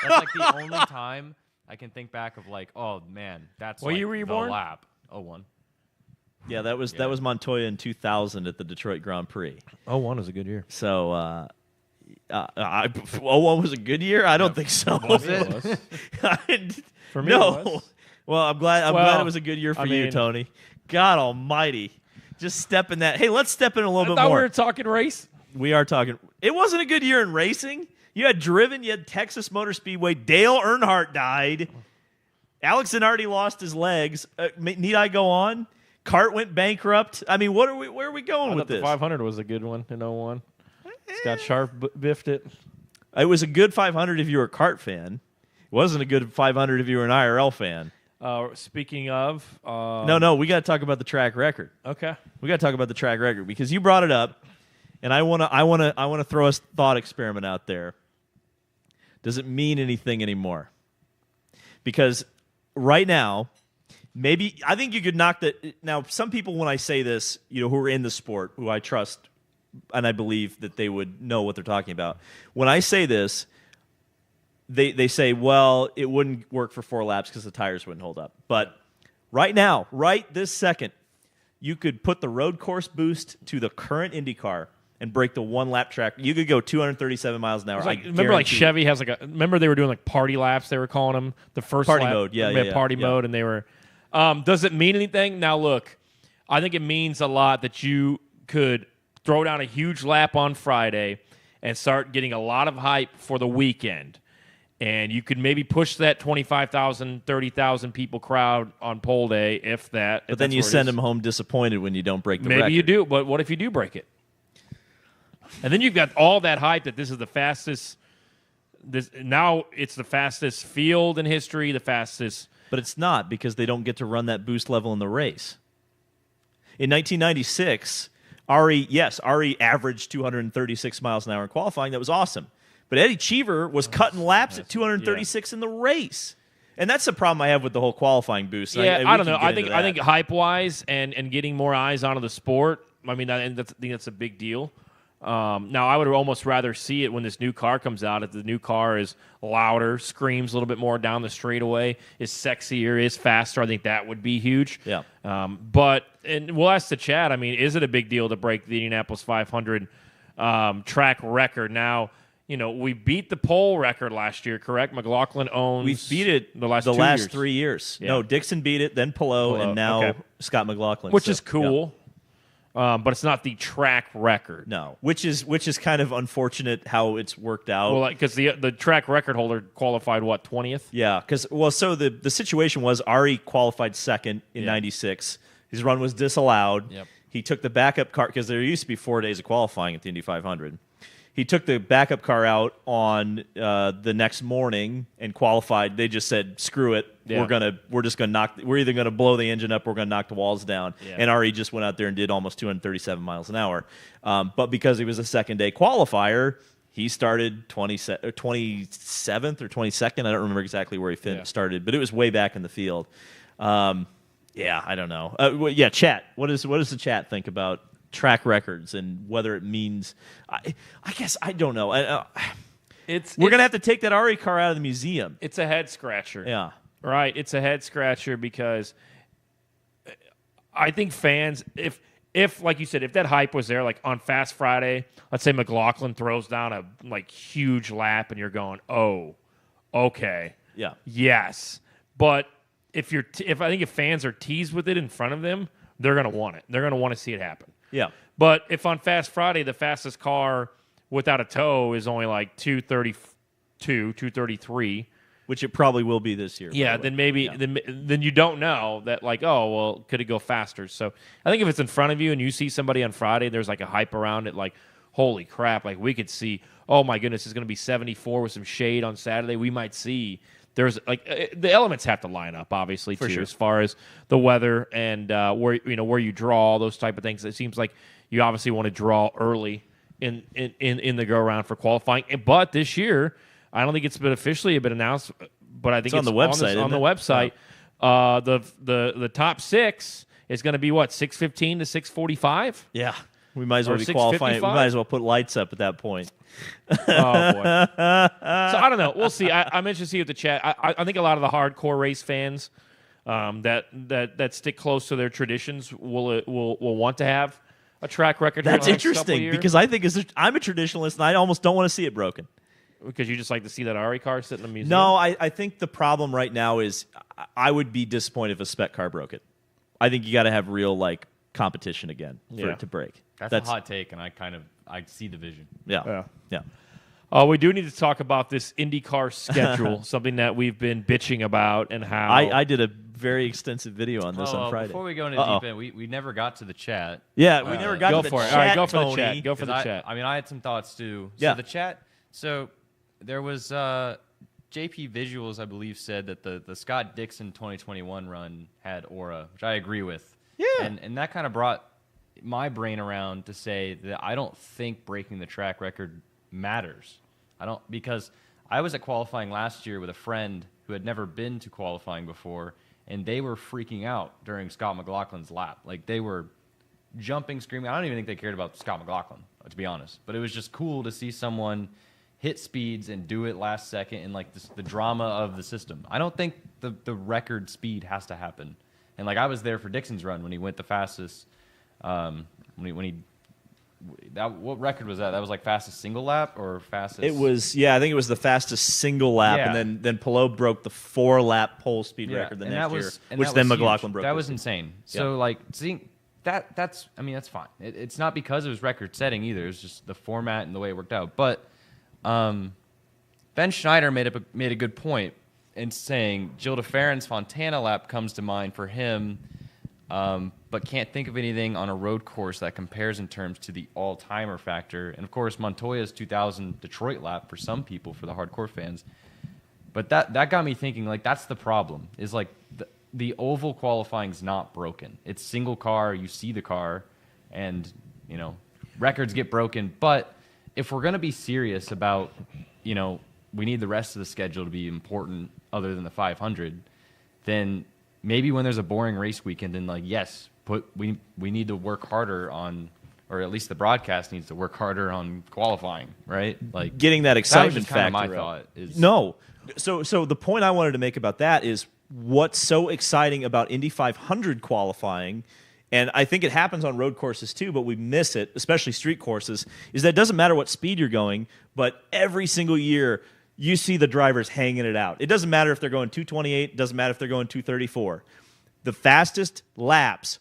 like the only time I can think back of like, oh man, that's What like year were you the born? lap. 01. Yeah, that was Montoya in 2000 at the Detroit Grand Prix. 01 was a good year. So, 01 was a good year? I don't think so. Was it? For me, no. it was. Well, I'm glad it was a good year for you, mean- Tony. God almighty. Just step in that. Hey, let's step in a little I bit thought more. we were talking race. We are talking. It wasn't a good year in racing. You had Driven, you had Texas Motor Speedway. Dale Earnhardt died. Alex Zanardi lost his legs. Need I go on? Cart went bankrupt. I mean, where are we going I with thought the this? 500 was a good one in 01. Scott Sharp biffed it. It was a good 500 if you were a Cart fan. It wasn't a good 500 if you were an IRL fan. Speaking of... No, we got to talk about the track record. Okay. We got to talk about the track record because you brought it up, and I want to throw a thought experiment out there. Does it mean anything anymore? Because right now, maybe I think you could knock that. Now, some people, when I say this, who are in the sport, who I trust, and I believe that they would know what they're talking about. When I say this, they say, well, it wouldn't work for 4 laps because the tires wouldn't hold up. But right now, right this second, you could put the road course boost to the current IndyCar and break the 1 lap track. You could go 237 miles an hour. Remember, like Chevy has remember they were doing like party laps. They were calling them the first Party lap. mode, yeah, party mode, and they were. Does it mean anything? Now, look, I think it means a lot that you could throw down a huge lap on Friday and start getting a lot of hype for the weekend. And you could maybe push that 25,000, 30,000 people crowd on pole day, if that. But then you send them home disappointed when you don't break the record. record. Maybe you do, but what if you do break it? And then you've got all that hype that this is the fastest. Now it's the fastest field in history, the fastest. But it's not because they don't get to run that boost level in the race. In 1996, Ari averaged 236 miles an hour in qualifying. That was awesome. But Eddie Cheever was cutting laps at 236 in the race. And that's the problem I have with the whole qualifying boost. Yeah, I don't know. I think hype-wise and getting more eyes onto the sport, I mean, I think that's a big deal. Now, I would almost rather see it when this new car comes out. If the new car is louder, screams a little bit more down the straightaway, is sexier, is faster, I think that would be huge. Yeah. And we'll ask the chat, I mean, is it a big deal to break the Indianapolis 500 track record? Now, we beat the pole record last year, correct? McLaughlin owns. We beat it the last 3 years. Yeah. No, Dixon beat it, then Palou, and now Scott McLaughlin. Which is cool. Yeah. But it's not the track record. No, which is kind of unfortunate how it's worked out. Well, because the track record holder qualified 20th. Yeah, so the situation was Ari qualified second in '96. His run was disallowed. Yep. He took the backup car because there used to be 4 days of qualifying at the Indy 500. He took the backup car out on the next morning and qualified. They just said, "Screw it, we're either gonna blow the engine up, or we're gonna knock the walls down." Yeah. And Ari just went out there and did almost 237 miles an hour. But because he was a second day qualifier, he started 27th or 22nd. I don't remember exactly where he started, but it was way back in the field. I don't know. Chat. What does the chat think about track records and whether it means? I guess I don't know. We're gonna have to take that Ari car out of the museum. It's a head scratcher. Yeah, right. It's a head scratcher because I think fans, if like you said, if that hype was there, like on Fast Friday, let's say McLaughlin throws down a huge lap, and you're going, oh, okay, yeah, yes. But if I think if fans are teased with it in front of them, they're gonna want it. They're gonna want to see it happen. yeah. But if on Fast Friday the fastest car without a tow is only like 232, 233, Which it probably will be this year. yeah, then maybe then you don't know that, like, oh, well, could it go faster? So I think if it's in front of you and you see somebody on Friday, there's like a hype around it, like, holy crap, like we could see, oh my goodness, it's going to be 74 with some shade on Saturday. We might see. There's like the elements have to line up, obviously, too, sure. as far as the weather and where you draw, those type of things. It seems like you obviously want to draw early in the go around for qualifying. But this year, I don't think it's been officially announced, but I think it's on the website. On the website, the top 6 is going to be what, 6:15 to 6:45. Yeah, we might as well Or be qualifying. We 6:55? might as well put lights up at that point. Oh boy! So I don't know. We'll see. I'm interested to see what the chat. I think a lot of the hardcore race fans that stick close to their traditions will want to have a track record. That's for the next couple interesting years, because I think I'm a traditionalist and I almost don't want to see it broken. because you just like to see that Ari car sit in the museum. No, I think the problem right now is I would be disappointed if a spec car broke it. I think you got to have real competition again for it to break. That's a hot take, and I see the vision. Yeah. We do need to talk about this IndyCar schedule, something that we've been bitching about, and how I did a very extensive video on this on Friday. Before we go into the deep end, we never got to the chat. Yeah, we never got go to the for chat. it. All right, go for Tony. the chat. Go for the chat. I mean, I had some thoughts too. So Yeah. the chat. So there was JP Visuals, I believe, said that the Scott Dixon 2021 run had aura, which I agree with. Yeah. And that kind of brought my brain around to say that I don't think breaking the track record matters. Because I was at qualifying last year with a friend who had never been to qualifying before, and they were freaking out during Scott McLaughlin's lap. Like, they were jumping, screaming. I don't even think they cared about Scott McLaughlin, to be honest. But it was just cool to see someone hit speeds and do it last second, and the drama of the system. I don't think the record speed has to happen. And I was there for Dixon's run when he went the fastest. What record was that? That was fastest single lap or fastest? It was, I think it was the fastest single lap, Yeah. and then Palou broke the 4-lap pole speed record the and next that year, was, which then huge. McLaughlin broke. That was insane. So seeing that's that's fine. It's not because it was record setting either. It was just the format and the way it worked out. But Ben Schneider made a good point in saying Gilles de Ferran's Fontana lap comes to mind for him. But can't think of anything on a road course that compares in terms to the all-timer factor. And, of course, Montoya's 2000 Detroit lap for some people, for the hardcore fans. But that got me thinking, that's the problem, is, the oval qualifying's not broken. It's single car, you see the car, and, records get broken. But if we're going to be serious about, we need the rest of the schedule to be important other than the 500, then maybe when there's a boring race weekend, then yes, we need to work harder on or at least the broadcast needs to work harder on qualifying, right? Like getting that that was excitement just kind factor. of my up. thought. Is No. So the point I wanted to make about that is what's so exciting about Indy 500 qualifying, and I think it happens on road courses too, but we miss it, especially street courses, is that it doesn't matter what speed you're going, but every single year you see the drivers hanging it out. It doesn't matter if they're going 228, it doesn't matter if they're going 234. The fastest laps,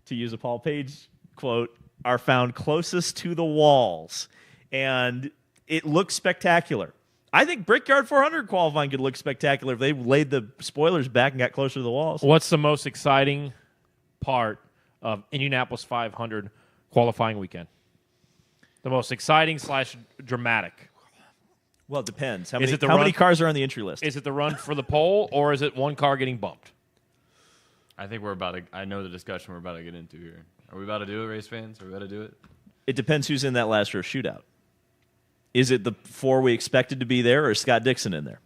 to use a Paul Page quote, are found closest to the walls. And it looks spectacular. I think Brickyard 400 qualifying could look spectacular if they laid the spoilers back and got closer to the walls. What's the most exciting part of Indianapolis 500 qualifying weekend? The most exciting / dramatic. Well, it depends. How Is many, it the how run- many cars are on the entry list? Is it the run for the pole, or is it one car getting bumped? I think we're about to. I know the discussion we're about to get into here. Are we about to do it, race fans? Are we about to do it? It depends who's in that last row shootout. Is it the 4 we expected to be there, or is Scott Dixon in there?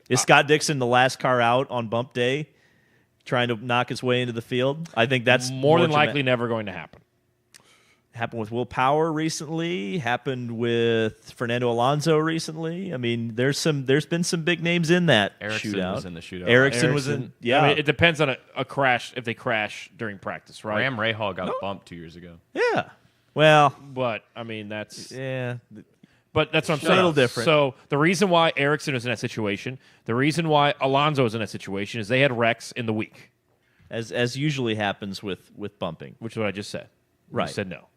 Is Scott Dixon the last car out on bump day trying to knock his way into the field? I think that's More than likely never going to happen. Happened with Will Power recently. Happened with Fernando Alonso recently. I mean, there's been some big names in that Ericsson shootout. was in the shootout. Ericsson was in. Yeah, I mean, it depends on a crash, if they crash during practice, right? Ram Rahal got bumped 2 years ago. yeah. Well, But, I mean, that's... yeah. But that's what I'm A saying. little different. So the reason why Ericsson was in that situation, the reason why Alonso was in that situation is they had wrecks in the week, As usually happens with bumping. which is what I just said. Right. You said no.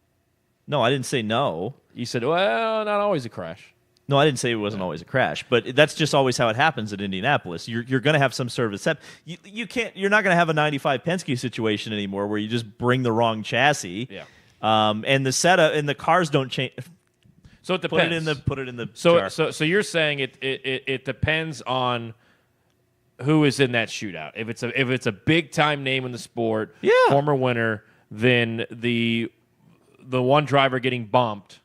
No, I didn't say no. You said, well, not always a crash. No, I didn't say it wasn't always a crash, but that's just always how it happens at Indianapolis. You're going to have some sort of you can't. You're not going to have a 95 Penske situation anymore where you just bring the wrong chassis. Yeah. And the setup and the cars don't change. So it depends. Put it in the So jar. so you're saying it depends on who is in that shootout. If it's a big time name in the sport, Yeah. former winner, then the one driver getting bumped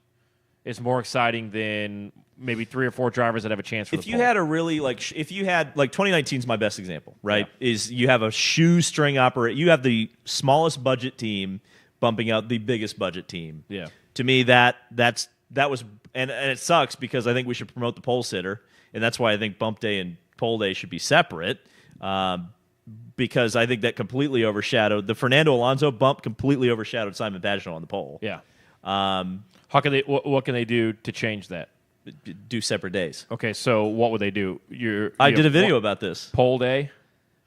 is more exciting than maybe 3 or 4 drivers that have a chance for If the you pole. had a really if you had 2019 is my best example, right? Is you have a shoestring you have the smallest budget team bumping out the biggest budget team. Yeah. To me, that was and it sucks because I think we should promote the pole sitter, and that's why I think bump day and pole day should be separate. Because I think that completely overshadowed the Fernando Alonso bump. Completely overshadowed Simon Pagenaud on the pole. Yeah. How can they? What can they do to change that? Do separate days. Okay, so what would they do? I did a video about this. Pole day.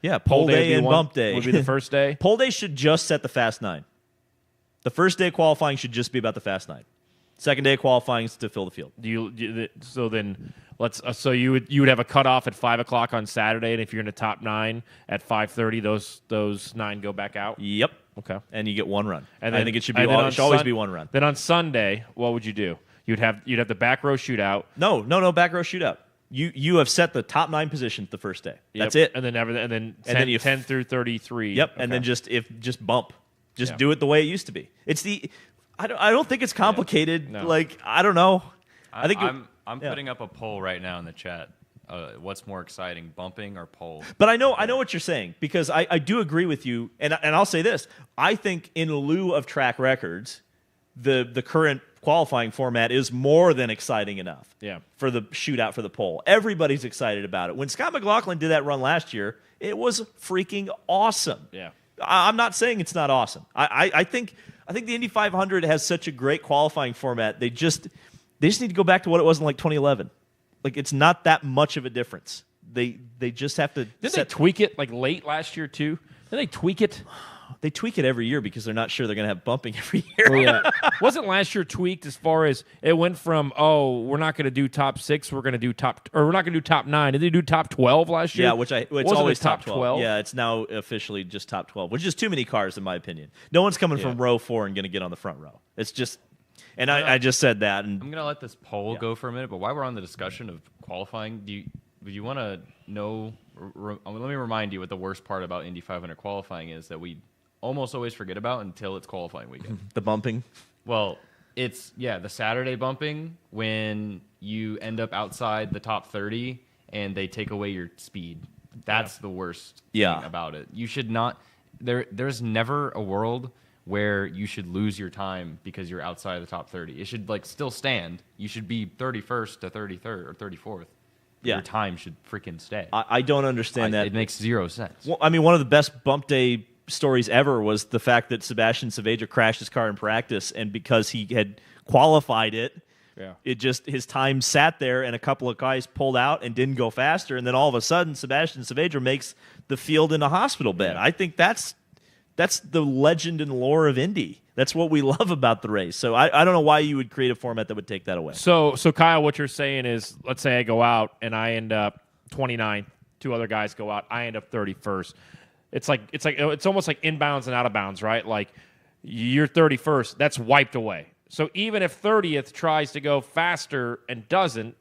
Yeah, pole would day be and bump day would be the first day. Pole day should just set the Fast 9. The first day of qualifying should just be about the Fast 9. Second day of qualifying is to fill the field. So then let's so you would have a cutoff at 5 o'clock on Saturday, and if you're in the top 9 at 5:30, those 9 go back out. Yep. Okay. And you get one run. And I then- think it should be and then it on should always Sun- be one run. Then on Sunday, what would you do? You'd have the back row shootout. No, back row shootout. You have set the top 9 positions the first day. That's Yep. it. And then 10, then you 10 through 33. Yep. Okay. And then just bump. Just Yeah. do it the way it used to be. It's I don't think it's complicated. No. Like I don't know. I think I'm yeah. putting up a poll right now in the chat. What's more exciting, bumping or pole? But I know what you're saying because I do agree with you, and I'll say this: I think in lieu of track records, the current qualifying format is more than exciting enough. Yeah. For the shootout for the pole, everybody's excited about it. When Scott McLaughlin did that run last year, it was freaking awesome. Yeah. I'm not saying it's not awesome. I think the Indy 500 has such a great qualifying format. They just need to go back to what it was in like 2011. Like it's not that much of a difference. They just have to. Didn't they tweak it like late last year too? Didn't they tweak it? They tweak it every year because they're not sure they're going to have bumping every year. Wasn't last year tweaked as far as it went from we're not going to do top 6, we're going to do we're not going to do top 9. Did they do top 12 last year? Yeah, it's Wasn't always it top 12. Yeah, it's now officially just top 12, which is too many cars in my opinion. No one's coming from row 4 and going to get on the front row. It's just, and I just said that. And I'm gonna let this poll go for a minute, but while we're on the discussion of qualifying, do you want to know? Let me remind you what the worst part about Indy 500 qualifying is that we almost always forget about until it's qualifying weekend. the bumping. Well, it's the Saturday bumping when you end up outside the top 30 and they take away your speed. That's the worst thing about it. You should not. There's never a world where you should lose your time because you're outside of the top 30. It should like still stand. You should be 31st to 33rd or 34th. Yeah. Your time should freaking stay. I don't understand that. It makes zero sense. Well, I mean, one of the best bump day stories ever was the fact that Sebastian Saavedra crashed his car in practice, and because he had qualified it, it just his time sat there, and a couple of guys pulled out and didn't go faster, and then all of a sudden, Sebastian Saavedra makes the field in a hospital bed. I think that's the legend and lore of Indy. That's what we love about the race. So I don't know why you would create a format that would take that away. So Kyle, what you're saying is, let's say I go out and I end up 29th. Two other guys go out. I end up 31st. It's almost like inbounds and out of bounds, right? Like you're 31st. That's wiped away. So even if 30th tries to go faster and doesn't,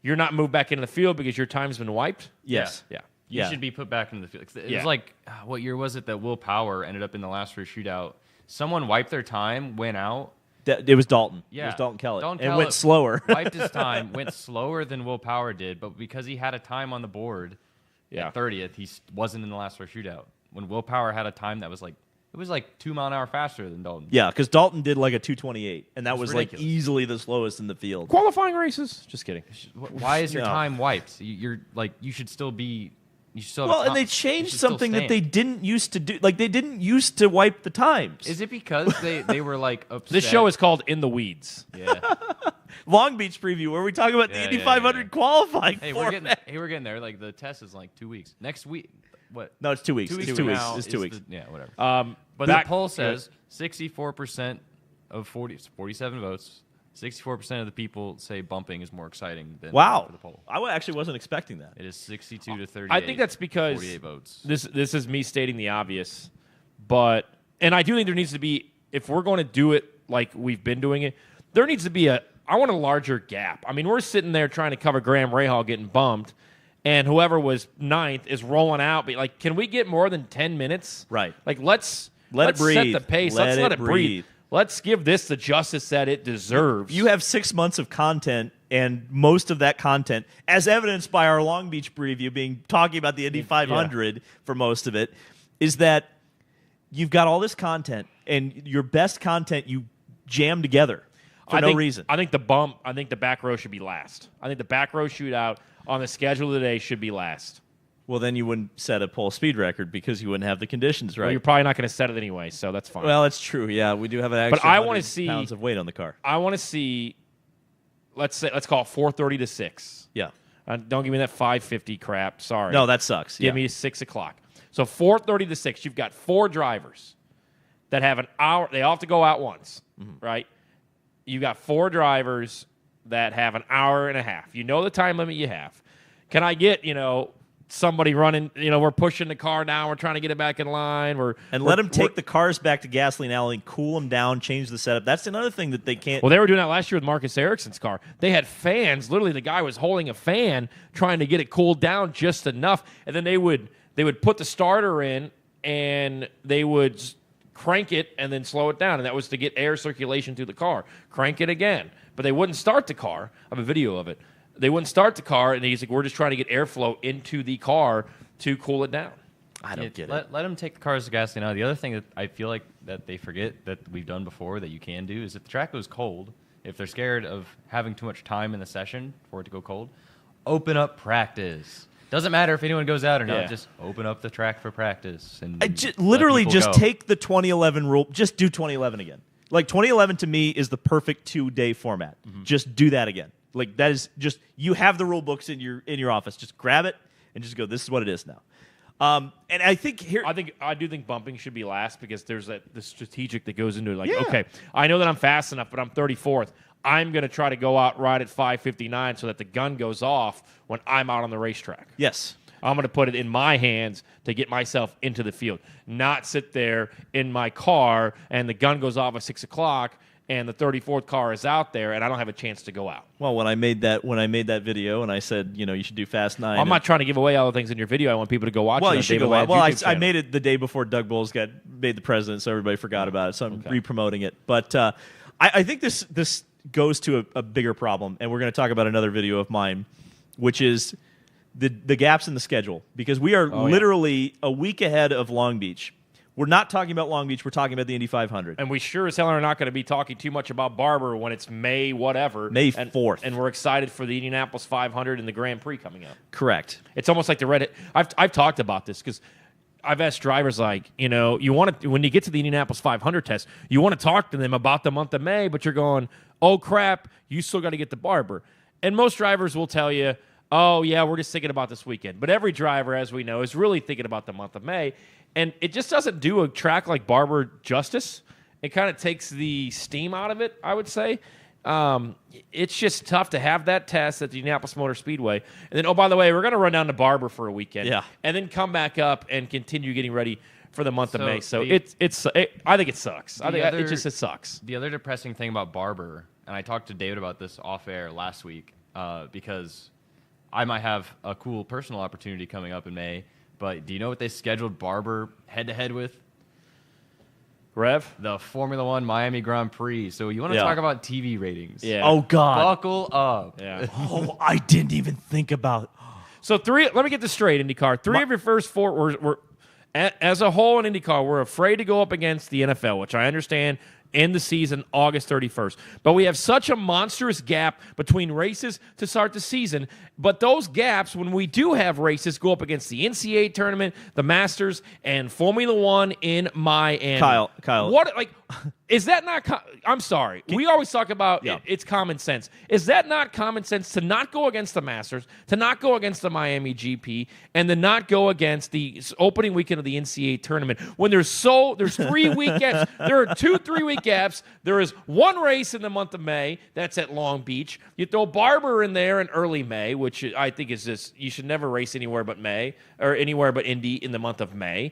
you're not moved back into the field because your time's been wiped. Yes. Yeah. You should be put back into the field. It was like, what year was it that Will Power ended up in the last race shootout? Someone wiped their time, went out. It was Dalton. Yeah. It was Dalton Kellett. Dalton and Kellett went slower. Wiped his time, went slower than Will Power did, but because he had a time on the board at 30th, he wasn't in the last race shootout. When Will Power had a time that was like, it was like 2 mile an hour faster than Dalton. Yeah, because Dalton did like a 2:28, and that was ridiculous. like easily the slowest in the field. Qualifying races? Just kidding. Why is your No. time wiped? You're like, you should still be. You should still have Well, a and time. they changed You should still something that stand. they didn't used to do. Like, they didn't used to wipe the times. Is it because they were like upset? This show is called In the Weeds. Yeah. Long Beach preview, where we talk about the Indy 500 qualifying Hey, format. we're getting there. Like the test is like 2 weeks. Next week, what? No, it's 2 weeks. 2 weeks It's from 2 weeks. now It's is 2 weeks. yeah, whatever. But The that poll says 64% of 47 votes. 64% of the people say bumping is more exciting than Wow. for the poll. Actually wasn't expecting that. It is 62 to 38. I think that's because 48 votes. this is me stating the obvious, and I do think there needs to be, if we're going to do it like we've been doing it, there needs to be I want a larger gap. I mean, we're sitting there trying to cover Graham Rahal getting bumped, and whoever was 9th is rolling out. But like, can we get more than 10 minutes? Right. Like, let's it breathe. set the pace. Let Let's it let it breathe. Let's give this the justice that it deserves. You have 6 months of content, and most of that content, as evidenced by our Long Beach preview talking about the Indy 500 for most of it, is that you've got all this content, and your best content you jam together for no reason. I think the back row should be last. I think the back row shootout on the schedule today should be last. Well, then you wouldn't set a pole speed record because you wouldn't have the conditions right. Well, you're probably not going to set it anyway, so that's fine. Well, that's true. Yeah, we do have an extra But I want 100 to see pounds of weight on the car. I want to see. Let's call it 4:30 to 6. Yeah. Don't give me that 5:50 crap. Sorry. No, that sucks. Give me 6 o'clock. So 4:30 to 6. You've got 4 drivers that have an hour. They all have to go out once, right? You've got 4 drivers that have an hour and a half. You know the time limit you have. Can I get somebody running? We're pushing the car now. We're trying to get it back in line. Let them take the cars back to Gasoline Alley, cool them down, change the setup. That's another thing that they can't. Well, they were doing that last year with Marcus Ericsson's car. They had fans. Literally, the guy was holding a fan, trying to get it cooled down just enough, and then they would put the starter in, and they would crank it and then slow it down, and that was to get air circulation through the car. Crank it again, but they wouldn't start the car. I have a video of it. They wouldn't start the car, and he's like, we're just trying to get airflow into the car to cool it down. I don't get it. Let them take the cars to gasoline out. The other thing that I feel like that they forget that we've done before that you can do is if the track goes cold, if they're scared of having too much time in the session for it to go cold, open up practice. Doesn't matter if anyone goes out or not. Just open up the track for practice. And literally just go. take the 2011 rule. Just do 2011 again. Like 2011 to me is the perfect 2-day format. Just do that again. Like that is just you have the rule books in your office. Just grab it and just go. This is what it is now. And I think I do think bumping should be last because there's the strategic that goes into it. Like, okay, I know that I'm fast enough, but I'm 34th. I'm going to try to go out right at 5:59 so that the gun goes off when I'm out on the racetrack. Yes. I'm going to put it in my hands to get myself into the field, not sit there in my car and the gun goes off at 6 o'clock and the 34th car is out there and I don't have a chance to go out. Well, when I made that video and I said, you should do Fast 9. I'm not trying to give away all the things in your video. I want people to go watch it. Well, you should go watch. Well, I channel. made it the day before Doug Bowles got made the president, so everybody forgot about it. So I'm re-promoting it. But I think this goes to a bigger problem, and we're going to talk about another video of mine, which is the gaps in the schedule, because we are literally a week ahead of Long Beach. We're not talking about Long Beach. We're talking about the Indy 500. And we sure as hell are not going to be talking too much about Barber when it's May whatever. May 4th. And we're excited for the Indianapolis 500 and the Grand Prix coming up. Correct. It's almost like the Reddit. I've talked about this because I've asked drivers, like, you want to, when you get to the Indianapolis 500 test, you want to talk to them about the month of May, but you're going, oh, crap, you still got to get the Barber. And most drivers will tell you, oh, yeah, we're just thinking about this weekend. But every driver, as we know, is really thinking about the month of May. And it just doesn't do a track like Barber justice. It kind of takes the steam out of it, I would say. It's just tough to have that test at the Indianapolis Motor Speedway. And then, oh, by the way, we're going to run down to Barber for a weekend. Yeah. And then come back up and continue getting ready for the month of May. So I think it sucks. It sucks. The other depressing thing about Barber, and I talked to David about this off air last week, because I might have a cool personal opportunity coming up in May. But do you know what they scheduled Barber head-to-head with? Rev? The Formula One Miami Grand Prix. So you want to talk about TV ratings? Yeah. Oh, God. Buckle up. Yeah. Oh, I didn't even think about. So let me get this straight, IndyCar. Three of your first four were as a whole in IndyCar, we're afraid to go up against the NFL, which I understand in the season, August 31st. But we have such a monstrous gap between races to start the season. But those gaps, when we do have races, go up against the NCAA tournament, the Masters, and Formula One in Miami. Kyle. What, like, is that not... I'm sorry. We always talk about it's common sense. Is that not common sense to not go against the Masters, to not go against the Miami GP, and to not go against the opening weekend of the NCAA tournament when there's 3 week gaps? There are 2-3 week gaps. There is one race in the month of May. That's at Long Beach. You throw Barber in there in early May, which I think is just, you should never race anywhere but May, or anywhere but Indy in the month of May.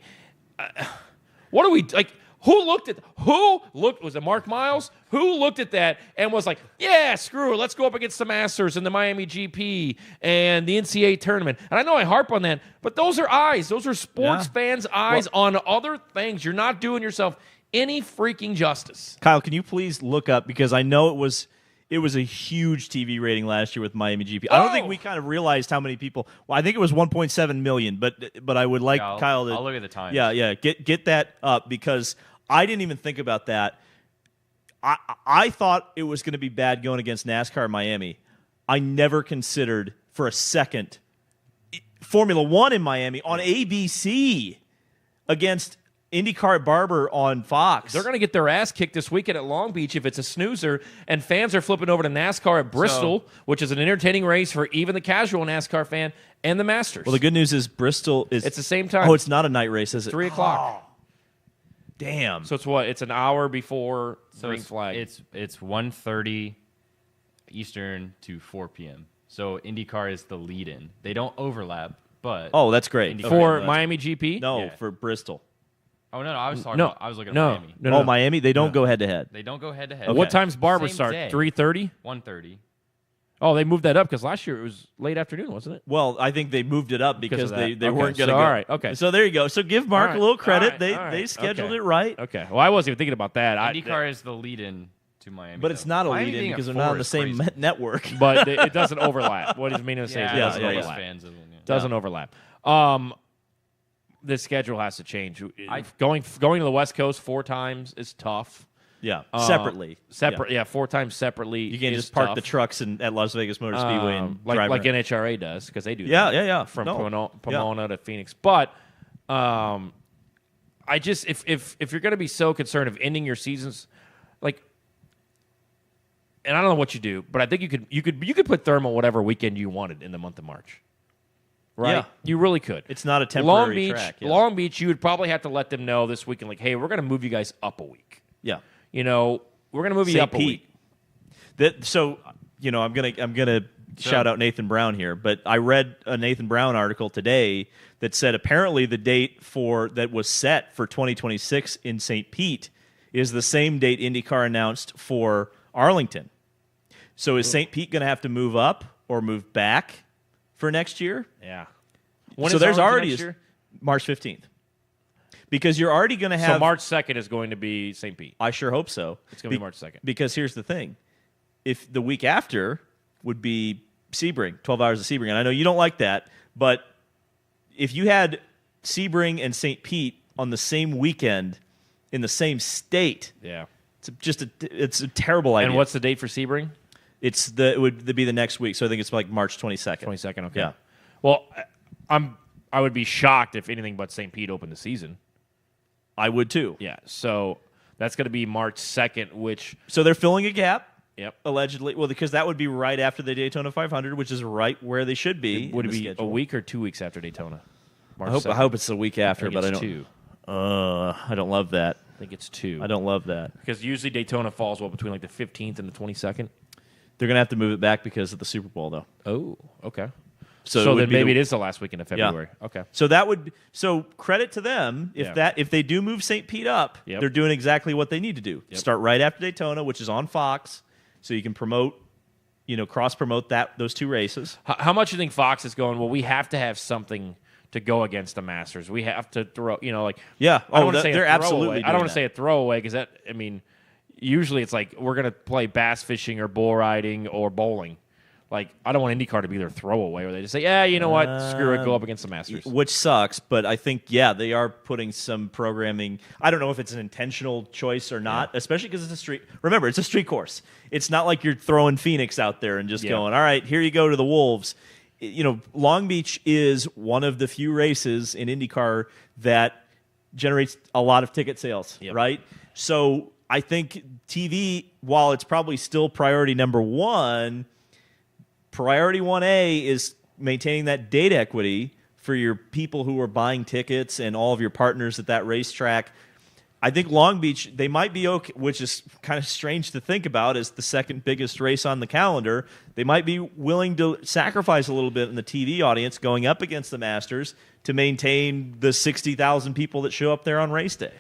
What do we, like, was it Mark Miles? Who looked at that and was like, yeah, screw it, let's go up against the Masters and the Miami GP and the NCAA tournament. And I know I harp on that, but those are eyes. Those are sports fans' eyes on other things. You're not doing yourself any freaking justice. Kyle, can you please look up, because I know it was a huge TV rating last year with Miami GP. I don't think we kind of realized how many people. Well, I think it was 1.7 million, but I would like Kyle to. I'll look at the time. Yeah, get that up, because I didn't even think about that. I thought it was going to be bad going against NASCAR Miami. I never considered for a second Formula One in Miami on ABC against IndyCar at Barber on Fox. They're going to get their ass kicked this weekend at Long Beach if it's a snoozer, and fans are flipping over to NASCAR at Bristol, which is an entertaining race for even the casual NASCAR fan, and the Masters. Well, the good news is Bristol is... It's the same time. Oh, it's not a night race, is it? 3 o'clock. Oh, damn. So it's what? It's an hour before green flag. It's 1:30 Eastern to 4 p.m. So IndyCar is the lead-in. They don't overlap, but... Oh, that's great. For Miami GP? No, for Bristol. Oh, no, I was talking about, I was looking at Miami. No, Miami? They don't go head-to-head. They don't go head-to-head. Okay. What time's Barber start? 3:30? 1:30. Oh, they moved that up because last year it was late afternoon, wasn't it? Well, I think they moved it up because they weren't going to go. All right, okay. So there you go. So give Mark a little credit. All right, they scheduled it right. Okay. Well, I wasn't even thinking about that. IndyCar is the lead-in to Miami. But it's not a lead-in because they're not on the same network. But it doesn't overlap. What he's meaning to say is it doesn't overlap. Fans of them, Doesn't overlap. The schedule has to change. Going to the West Coast 4 times is tough. Yeah, separately. 4 times separately. You can't just park the trucks at Las Vegas Motor Speedway and drive like NHRA does, because they do. Yeah. From Pomona to Phoenix, but I just if you're going to be so concerned of ending your seasons, like, and I don't know what you do, but I think you could put thermal whatever weekend you wanted in the month of March. Right? Yeah. You really could. It's not a temporary track. Yeah. Long Beach, you would probably have to let them know this weekend, like, hey, we're going to move you guys up a week. Yeah. We're going to move you up a week. I'm gonna shout out Nathan Brown here, but I read a Nathan Brown article today that said apparently the date that was set for 2026 in St. Pete is the same date IndyCar announced for Arlington. So is St. Pete going to have to move up or move back for next year? Yeah. So there's already March 15th. Because you're already going to have... So March 2nd is going to be St. Pete. I sure hope so. It's going to be March 2nd. Because here's the thing. If the week after would be Sebring, 12 hours of Sebring, and I know you don't like that, but if you had Sebring and St. Pete on the same weekend in the same state. Yeah. It's a terrible idea. And what's the date for Sebring? It would be the next week, so I think it's like March 22nd. 22nd, okay. Yeah. Well, I would be shocked if anything but St. Pete opened the season. I would too. Yeah, so that's going to be March 2nd, which... So they're filling a gap, Yep. allegedly. Well, because that would be right after the Daytona 500, which is right where they should be. Would in it the be schedule. a week or 2 weeks after Daytona? March I 2nd. hope it's the week after, I think but I it's don't. 2. I don't love that. I think it's 2. I don't love that. Because usually Daytona falls, between like the 15th and the 22nd? They're going to have to move it back because of the Super Bowl, though. Oh, okay. So, So it would then be maybe it is the last weekend of February. Yeah. Okay. So credit to them Yeah. if they do move St. Pete up, Yep. they're doing exactly what they need to do. Yep. Start right after Daytona, which is on Fox, so you can promote, cross promote those two races. How much do you think Fox is going, well, we have to have something to go against the Masters. We have to throw, Yeah. I don't wanna say a they're absolutely. throwaway. I doing don't want to that. say a throwaway because usually it's like we're going to play bass fishing or bull riding or bowling. Like, I don't want IndyCar to be their throwaway where they just say, yeah, you know what, screw it, go up against the Masters. Which sucks, but I think, they are putting some programming. I don't know if it's an intentional choice or not, especially because it's a street. Remember, it's a street course. It's not like you're throwing Phoenix out there and just going, all right, here you go to the Wolves. Long Beach is one of the few races in IndyCar that generates a lot of ticket sales, right? So I think TV, while it's probably still priority number one, priority 1A is maintaining that date equity for your people who are buying tickets and all of your partners at that racetrack. I think Long Beach, they might be okay, which is kind of strange to think about as the second biggest race on the calendar. They might be willing to sacrifice a little bit in the TV audience going up against the Masters to maintain the 60,000 people that show up there on race day.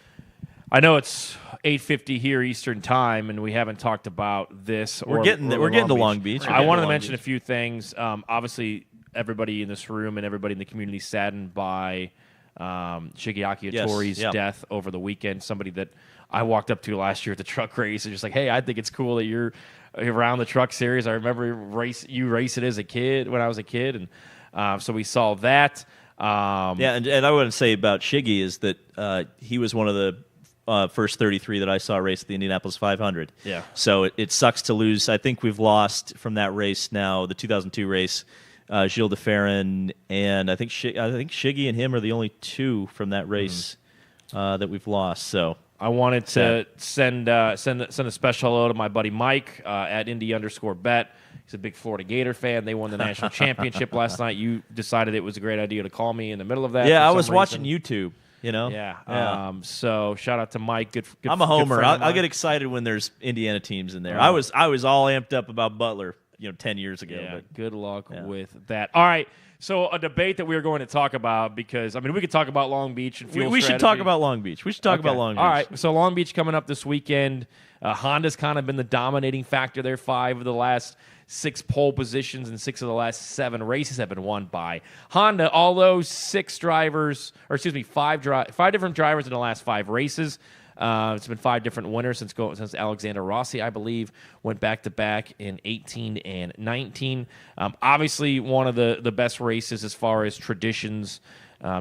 I know it's 8:50 here Eastern time, and we haven't talked about this. We're getting to Long Beach. I wanted to mention a few things. Obviously, everybody in this room and everybody in the community saddened by Shigeaki Hattori's death over the weekend. Somebody that I walked up to last year at the truck race and just like, hey, I think it's cool that you're around the truck series. I remember you racing as a kid when I was a kid, and so we saw that. And I want to say about Shiggy is that he was one of the first 33 that I saw race at the Indianapolis 500. Yeah. So it sucks to lose. I think we've lost from that race now, the 2002 race, Gilles de Ferran, and I think Shiggy and him are the only two from that race that we've lost. So I wanted to send a special hello to my buddy Mike at Indy_bet. He's a big Florida Gator fan. They won the national championship last night. You decided it was a great idea to call me in the middle of that. Yeah, I was watching YouTube. Yeah. So shout out to Mike. Good I'm a homer. I'll I'll get excited when there's Indiana teams in there. I was all amped up about Butler, 10 years ago. Yeah, but good luck with that. All right. So a debate that we were going to talk about because we could talk about Long Beach and fuel we should talk about Long Beach. We should talk about Long Beach. All right. So Long Beach coming up this weekend. Honda's kind of been the dominating factor there. 5 of the last 6 pole positions and 6 of the last 7 races have been won by Honda. Although 5 different drivers in the last 5 races. It's been 5 different winners since Alexander Rossi, I believe, went back-to-back in 18 and 19. Obviously, one of the best races as far as traditions.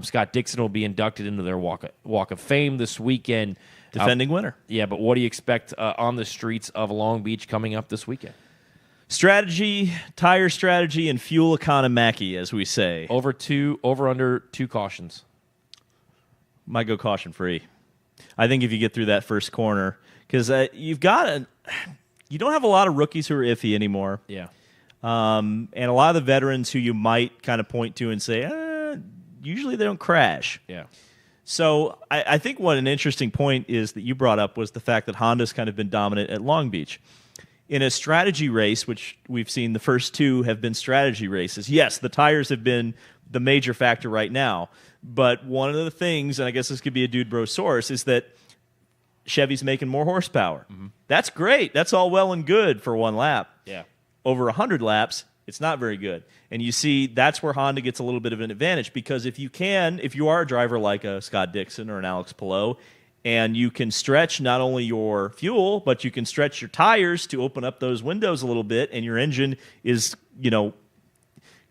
Scott Dixon will be inducted into their Walk of Fame this weekend. Defending winner. Yeah, but what do you expect on the streets of Long Beach coming up this weekend? Strategy, tire strategy, and fuel economy, as we say. Over under 2 cautions. Might go caution free. I think if you get through that first corner, because you don't have a lot of rookies who are iffy anymore. Yeah. And a lot of the veterans who you might kind of point to and say, usually they don't crash. Yeah. So I think what an interesting point is that you brought up was the fact that Honda's kind of been dominant at Long Beach. In a strategy race, which we've seen the first 2 have been strategy races, yes, the tires have been the major factor right now. But one of the things, and I guess this could be a dude bro source, is that Chevy's making more horsepower. Mm-hmm. That's great. That's all well and good for one lap. Yeah. Over 100 laps, it's not very good. And you see, that's where Honda gets a little bit of an advantage because if you are a driver like a Scott Dixon or an Alex Palou, and you can stretch not only your fuel, but you can stretch your tires to open up those windows a little bit, and your engine is,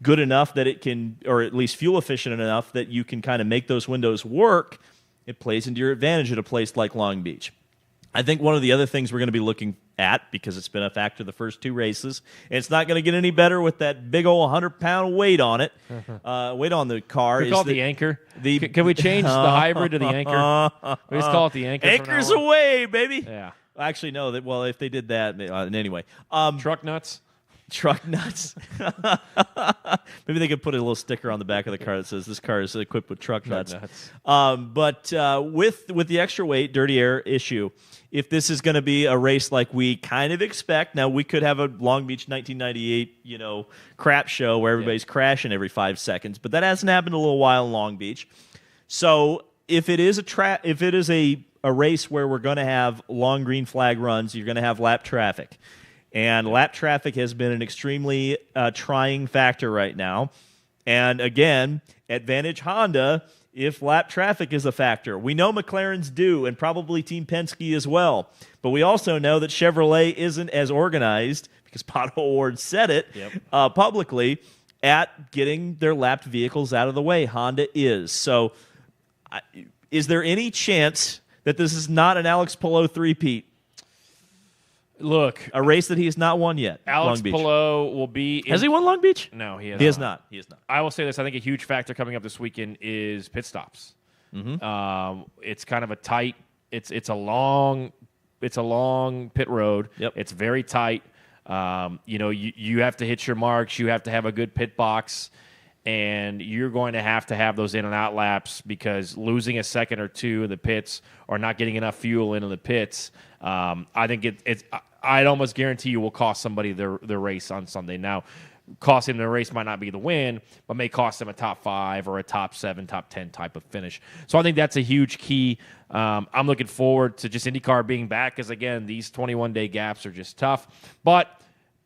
good enough that it can, or at least fuel efficient enough that you can kind of make those windows work, it plays into your advantage at a place like Long Beach. I think one of the other things we're going to be looking at, because it's been a factor the first 2 races, and it's not going to get any better with that big old 100-pound weight on it, weight on the car. We call it the anchor. Can we change the hybrid to the anchor? We just call it the anchor. Anchor's away, baby. Yeah. Actually, no. Well, if they did that, anyway. Truck nuts. Truck nuts. Maybe they could put a little sticker on the back of the car that says this car is equipped with truck nuts. But with the extra weight, dirty air issue, if this is going to be a race like we kind of expect, now we could have a Long Beach 1998, crap show where everybody's crashing every 5 seconds, but that hasn't happened in a little while in Long Beach. So if it is a race where we're going to have long green flag runs, you're going to have lap traffic. And lap traffic has been an extremely trying factor right now. And again, advantage Honda if lap traffic is a factor. We know McLaren's do, and probably Team Penske as well. But we also know that Chevrolet isn't as organized, because Pato O'Ward said it publicly, at getting their lapped vehicles out of the way. Honda is. So is there any chance that this is not an Alex Palou three-peat? Look, a race that he has not won yet. Alex Palou will be. Has he won Long Beach? No, he has not. He has not. I will say this: I think a huge factor coming up this weekend is pit stops. It's kind of a tight. It's a long pit road. Yep. It's very tight. You have to hit your marks. You have to have a good pit box, and you're going to have those in and out laps, because losing a second or two in the pits or not getting enough fuel into the pits, I think it's. I'd almost guarantee you will cost somebody the race on Sunday. Now, costing them the race might not be the win, but may cost them a top 5 or a top 7, top 10 type of finish. So I think that's a huge key. I'm looking forward to just IndyCar being back, because, again, these 21-day gaps are just tough. But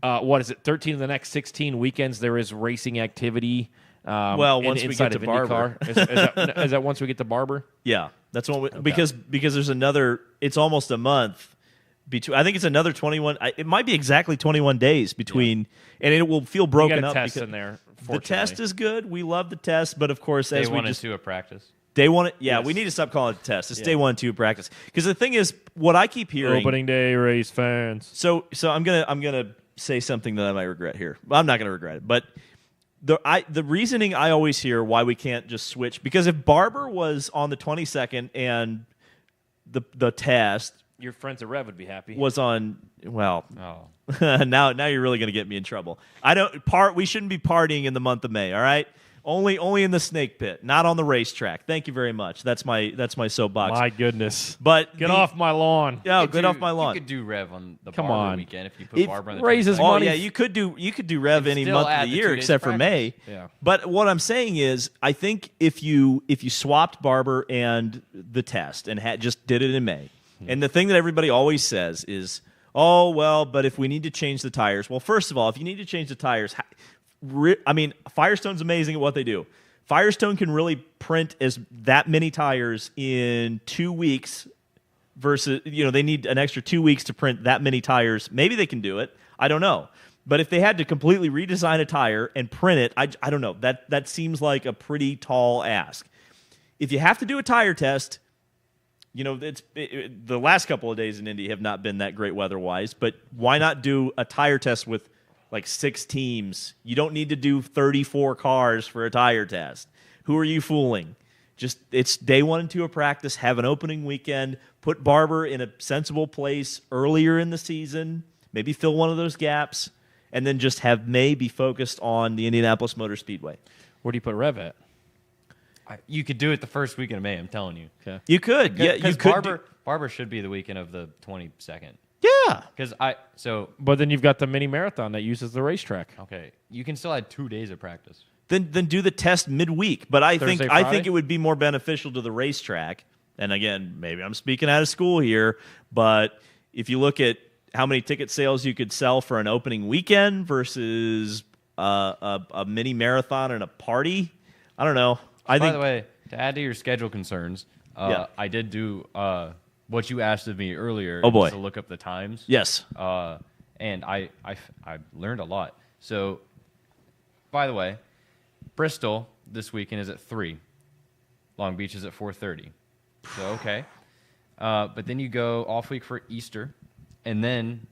what is it, 13 of the next 16 weekends there is racing activity. Once we get to Barber. Is that once we get to Barber? Yeah, that's what because there's another. It's almost a month between. I think it's another 21. It might be exactly 21 days between, and it will feel broken you got a up. Test in there. The test is good. We love the test, but of course, day as we 1 just and 2 of practice. Day 1, Yes. we need to stop calling it a test. It's day 1 and 2 of practice. Because the thing is, what I keep hearing. Opening day race fans. So I'm gonna say something that I might regret here. I'm not gonna regret it, but. The reasoning I always hear why we can't just switch, because if Barber was on the 22nd and the test, your friends at Rev would be happy. Was on now you're really going to get me in trouble. We shouldn't be partying in the month of May, all right? Only in the snake pit, not on the racetrack. Thank you very much. That's my soapbox. My goodness. But get off my lawn. Yeah, get off my lawn. You could do Rev on the Come Barber on. weekend if you put Barber on the raises 22nd. money. Yeah, you could do Rev any still month of add the the year 2 days except for practice. May. Yeah. But what I'm saying is, I think if you swapped Barber and the test and just did it in May, and the thing that everybody always says is, oh well, but if we need to change the tires, well, first of all, if you need to change the tires, Firestone's amazing at what they do. Firestone can really print that many tires in 2 weeks versus, they need an extra 2 weeks to print that many tires. Maybe they can do it. I don't know. But if they had to completely redesign a tire and print it, I don't know. That seems like a pretty tall ask. If you have to do a tire test, the last couple of days in Indy have not been that great weather-wise, but why not do a tire test with like 6 teams? You don't need to do 34 cars for a tire test. Who are you fooling? It's day 1 and 2 of practice. Have an opening weekend. Put Barber in a sensible place earlier in the season. Maybe fill one of those gaps, and then just have May be focused on the Indianapolis Motor Speedway. Where do you put Rev at? You could do it the first weekend of May, I'm telling you. Okay. You could. Yeah, you could. Barber should be the weekend of the 22nd. Yeah. Because But then you've got the mini marathon that uses the racetrack. Okay, you can still add 2 days of practice. Then do the test midweek. But I think Friday? it would be more beneficial to the racetrack. And again, maybe I'm speaking out of school here, but if you look at how many ticket sales you could sell for an opening weekend versus a mini marathon and a party, I don't know. By the way, to add to your schedule concerns, I did do what you asked of me earlier. Oh boy, to look up the times. Yes. And I learned a lot. So, by the way, Bristol this weekend is at 3. Long Beach is at 4:30. So, okay. But then you go off week for Easter. And then,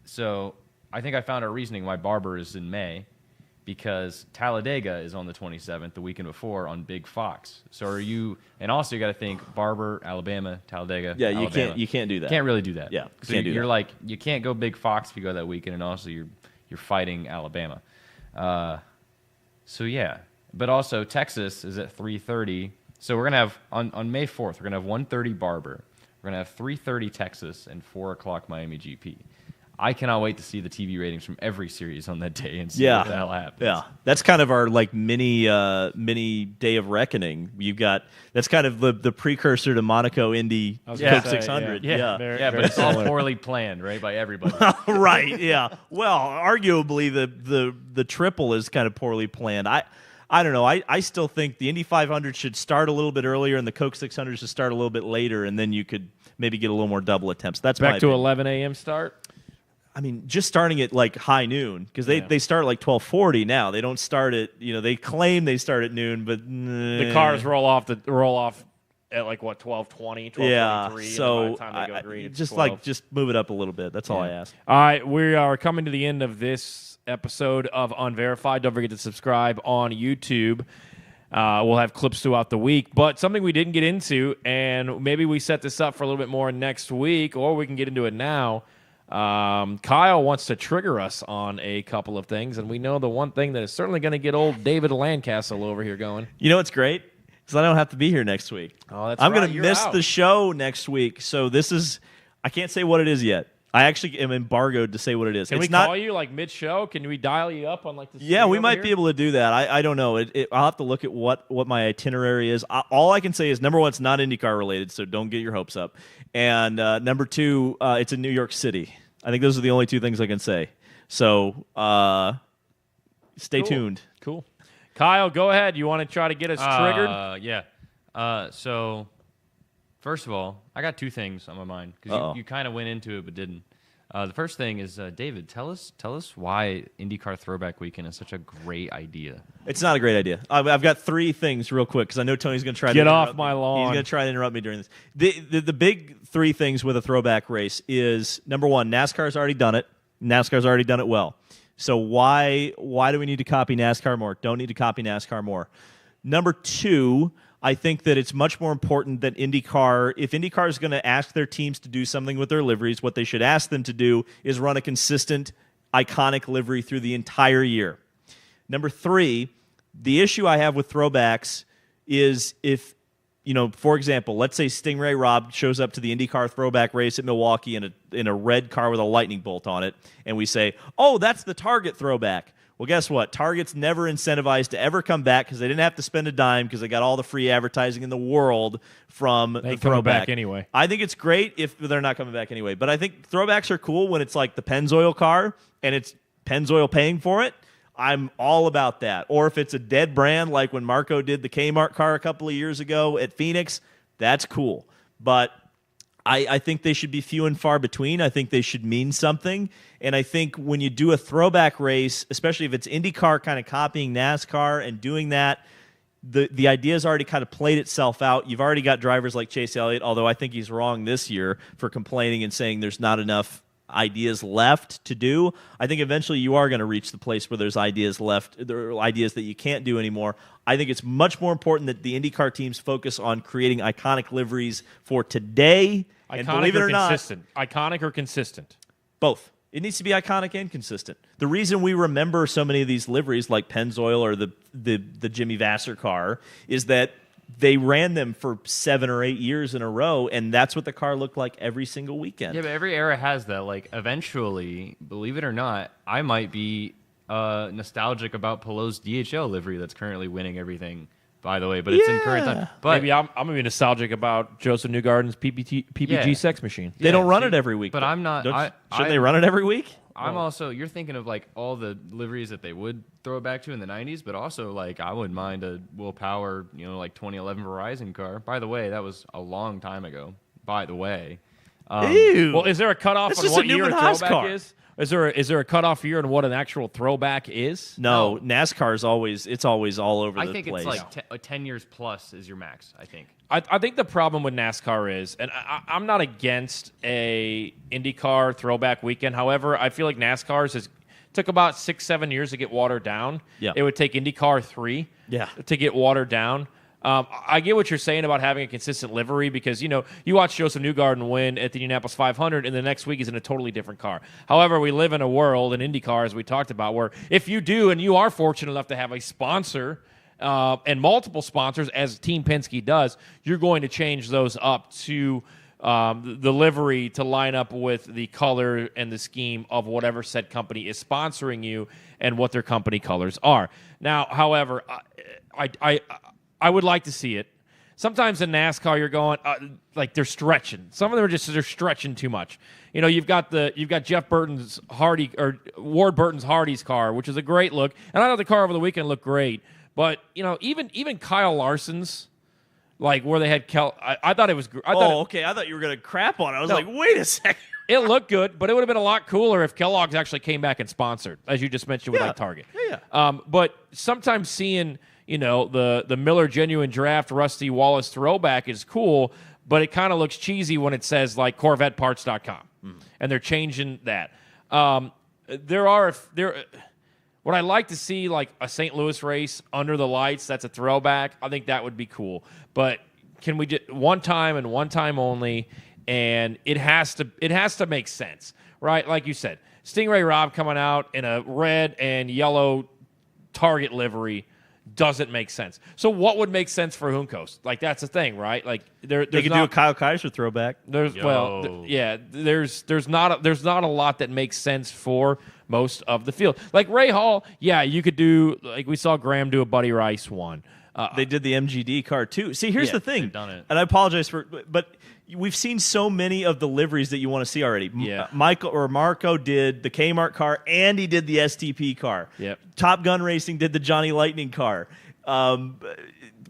so I think I found our reasoning why Barber is in May. Because Talladega is on the 27th, the weekend before, on Big Fox. So are you? And also you got to think Barber, Alabama, Talladega. Yeah, Alabama. you can't do that. Can't really do that. Yeah, so can't do you're that. like you can't go Big Fox if you go that weekend, and also you're fighting Alabama. So yeah, but also Texas is at 3:30. So we're gonna have on May 4th, we're gonna have 1:30 Barber, we're gonna have 3:30 Texas, and 4 o'clock Miami GP. I cannot wait to see the TV ratings from every series on that day and see what the hell happens. Yeah, that's kind of our like mini day of reckoning. That's kind of the precursor to Monaco Indy Coke 600. Yeah, but it's all poorly planned, right, by everybody. Right. Yeah. Well, arguably the triple is kind of poorly planned. I don't know. I still think the Indy 500 should start a little bit earlier, and the Coke 600 should start a little bit later, and then you could maybe get a little more double attempts. That's back my to opinion. 11 a.m. start. I mean, just starting at like high noon because they start at like 12:40 now. They don't start at they claim they start at noon, but the cars roll off at like what 12:20, 12:23. Yeah, so and by the time they go green, it's just 12. just move it up a little bit. That's all I ask. All right, we are coming to the end of this episode of Unverified. Don't forget to subscribe on YouTube. We'll have clips throughout the week, but something we didn't get into, and maybe we set this up for a little bit more next week, or we can get into it now. Kyle wants to trigger us on a couple of things, and we know the one thing that is certainly going to get old David Lancaster over here going. You know what's great? Because I don't have to be here next week. Oh, that's I'm right. going to miss out. the show next week, so this is I can't say what it is yet. I actually am embargoed to say what it is. Can it's we not, call you like mid-show? Can we dial you up on like the Yeah, we might here? be able to do that. I don't know. I'll have to look at what my itinerary is. All I can say is, number one, it's not IndyCar related, so don't get your hopes up. And number two, it's in New York City. I think those are the only two things I can say. So stay tuned. Cool. Kyle, go ahead. You want to try to get us triggered? Yeah. So, first of all, I got two things on my mind because you kind of went into it but didn't. The first thing is, David, tell us why IndyCar Throwback Weekend is such a great idea. It's not a great idea. I've got three things real quick because I know Tony's going to try to Get interrupt off my me. lawn. He's going to try to interrupt me during this. The big three things with a throwback race is, number one, NASCAR's already done it. NASCAR's already done it well. So why do we need to copy NASCAR more? Don't need to copy NASCAR more. Number two, I think that it's much more important that IndyCar, if IndyCar is going to ask their teams to do something with their liveries, what they should ask them to do is run a consistent, iconic livery through the entire year. Number three, the issue I have with throwbacks is if, for example, let's say Stingray Rob shows up to the IndyCar throwback race at Milwaukee in a red car with a lightning bolt on it, and we say, oh, that's the Target throwback. Well, guess what? Target's never incentivized to ever come back because they didn't have to spend a dime because they got all the free advertising in the world from the throwback. Back anyway. I think it's great if they're not coming back anyway. But I think throwbacks are cool when it's like the Pennzoil car and it's Pennzoil paying for it. I'm all about that. Or if it's a dead brand like when Marco did the Kmart car a couple of years ago at Phoenix, that's cool. But I think they should be few and far between. I think they should mean something. And I think when you do a throwback race, especially if it's IndyCar kind of copying NASCAR and doing that, the idea has already kind of played itself out. You've already got drivers like Chase Elliott, although I think he's wrong this year for complaining and saying there's not enough ideas left to do. I think eventually you are going to reach the place where there's ideas left, there are ideas that you can't do anymore. I think it's much more important that the IndyCar teams focus on creating iconic liveries for today. And believe it or not, iconic or consistent? both. It needs to be iconic and consistent. The reason we remember so many of these liveries like Pennzoil or the Jimmy Vasser car is that they ran them for 7 or 8 years in a row, and that's what the car looked like every single weekend. Yeah, but every era has that. Like, eventually, believe it or not, I might be nostalgic about Pelot's DHL livery that's currently winning everything, by the way. But it's in current time. But maybe I'm going to be nostalgic about Joseph Newgarden's PPG sex machine. They don't run it every week. But I'm not. Shouldn't they run it every week? I'm also, you're thinking of like all the liveries that they would throw it back to in the 90s, but also like I wouldn't mind a Will Power, like 2011 Verizon car. By the way, that was a long time ago, by the way. Ew. Well, is there a cutoff That's on just what a year a Newman Haas throwback car. is? Is there a cutoff year on what an actual throwback is? No, NASCAR is always all over I the think place. it's like 10 years plus is your max, I think. I think the problem with NASCAR is, and I'm not against a IndyCar throwback weekend. However, I feel like NASCAR's took about 6-7 years to get watered down. Yeah. It would take IndyCar 3 to get watered down. I get what you're saying about having a consistent livery because, you watch Joseph Newgarden win at the Indianapolis 500 and the next week he's in a totally different car. However, we live in a world in IndyCar, as we talked about, where if you do and you are fortunate enough to have a sponsor and multiple sponsors, as Team Penske does, you're going to change those up to the livery to line up with the color and the scheme of whatever said company is sponsoring you and what their company colors are. Now, however, I would like to see it. Sometimes in NASCAR, you're going like they're stretching. Some of them they're stretching too much. You've got Jeff Burton's Ward Burton's Hardy's car, which is a great look, and I thought the car over the weekend looked great. But even Kyle Larson's, like where they had I thought it was. Okay. I thought you were gonna crap on it. I was like, wait a second. It looked good, but it would have been a lot cooler if Kellogg's actually came back and sponsored, as you just mentioned with like Target. Yeah. But sometimes seeing the Miller Genuine Draft Rusty Wallace throwback is cool, but it kind of looks cheesy when it says like CorvetteParts.com, and they're changing that. Would I like to see like a St. Louis race under the lights? That's a throwback. I think that would be cool. But can we just one time and one time only? And it has to make sense, right? Like you said, Stingray Rob coming out in a red and yellow Target livery doesn't make sense. So what would make sense for Juncos? Like that's the thing, right? Like they could do a Kyle Kaiser throwback. There's not a lot that makes sense for most of the field. Like Ray Hall, you could do like we saw Graham do a Buddy Rice one. They did the MGD car too. See, here's the thing, they've done it. And I apologize but we've seen so many of the liveries that you want to see already. Yeah. Marco did the Kmart car, and he did the STP car. Yep. Top Gun Racing did the Johnny Lightning car.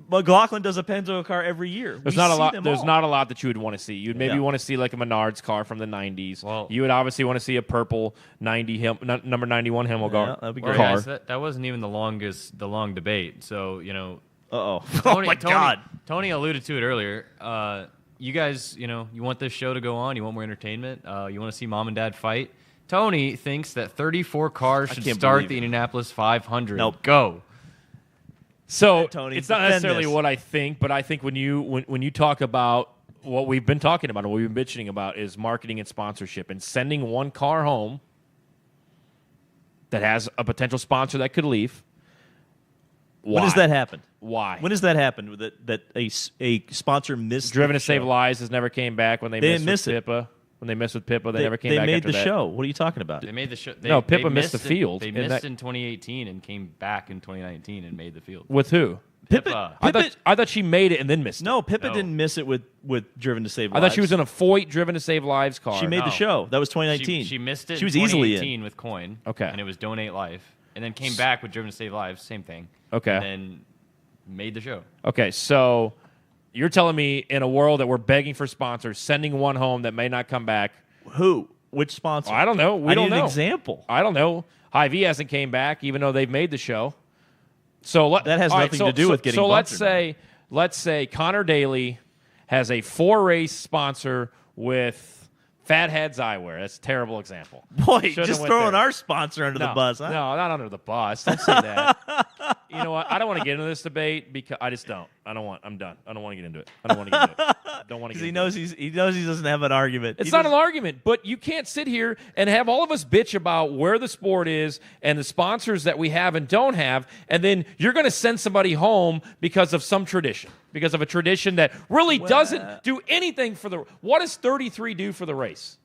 McLaughlin does a Penzo car every year. There's not a lot that you would want to see. You'd maybe want to see like a Menards car from the 90s. Well, you would obviously want to see a purple number 91 Himmel car. That'd be Well, great. guys, that wasn't even the long debate. So, Oh Tony, my God. Tony alluded to it earlier. You guys, you want this show to go on. You want more entertainment. You want to see mom and dad fight. Tony thinks that 34 cars should can't start believe the it. Indianapolis 500. Nope. Go. So Tony, it's not defend necessarily this. what I think, but I think when you talk about what we've been talking about and what we've been bitching about is marketing and sponsorship and sending one car home that has a potential sponsor that could leave. When does that happen? Why? When does that happen? That a sponsor missed Driven the to Save show? Lives has never came back when they didn't missed miss with it. Pippa. When they missed with Pippa, they never came They back made after the that. show. What are you talking about? They made the show. No, Pippa missed the field. They And missed that- in 2018 and came back in 2019 and made the field. With who? Pippa. I thought she made it and then missed it. No, Pippa No. didn't miss it with Driven to Save I Lives. thought she was in a Foyt Driven to Save Lives car. She made the No. show. That was 2019. She missed it. She was in easily 2018 in. with Coin. Okay. And it was Donate Life, and then came back with Driven to Save Lives, same thing. Okay. And then made the show. Okay, so you're telling me in a world that we're begging for sponsors, sending one home that may not come back. Who? Which sponsor? I don't know. We I don't need know. an example. I don't know. Hy-Vee hasn't came back, even though they've made the show. So That has all nothing to do with getting So bumped or let's say Connor Daly has a 4-race sponsor with Fatheads Eyewear. That's a terrible example. Boy, Shouldn't just have went throwing there. our sponsor under the bus, huh? No, not under the bus. Don't say that. You know what? I don't want to get into this debate because I just don't. I'm done. I don't want to get into it. I don't want to get into it. Don't want to Because get he into knows it. he knows he doesn't have an argument. It's He not an doesn't- argument, but you can't sit here and have all of us bitch about where the sport is and the sponsors that we have and don't have, and then you're going to send somebody home because of some tradition, because of a tradition that really doesn't do anything for the. What does 33 do for the race?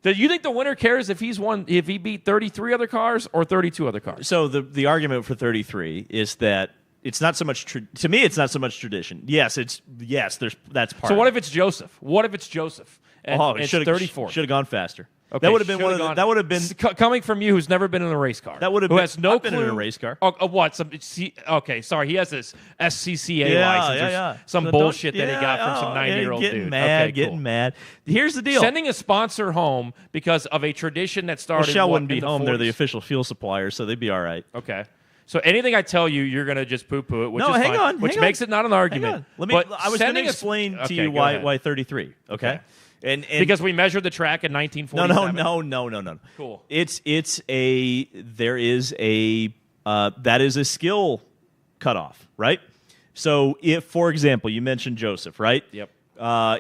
Do you think the winner cares if he beat 33 other cars or 32 other cars? So the argument for 33 is that it's not so much to me. It's not so much tradition. That's part. So what of if it's Joseph? What if it's Joseph? And it it's should 34. Should have gone faster. Okay, that would have been should've one of the, gone- that would have been coming from you, who's never been in a race car. That would have who been- has no I've been clue in a race car. Oh, what? Okay, sorry. He has this SCCA yeah, license yeah, or some So bullshit don't- that he got from some 90-year-old getting dude. Mad, okay, getting cool. mad. Here's the deal. Sending a sponsor home because of a tradition that well, started. Shell what, wouldn't be in the home. They're the 40s? official fuel supplier, so they'd be all right. Okay. So anything I tell you, you're gonna just poo-poo it, which No, is hang fine, on, which hang makes on. it not an argument. Hang on. I was going to explain to you why 33. Okay. And because we measured the track in 1947. No. Cool. There is a that is a skill cutoff, right? So if, for example, you mentioned Joseph, right? Yep.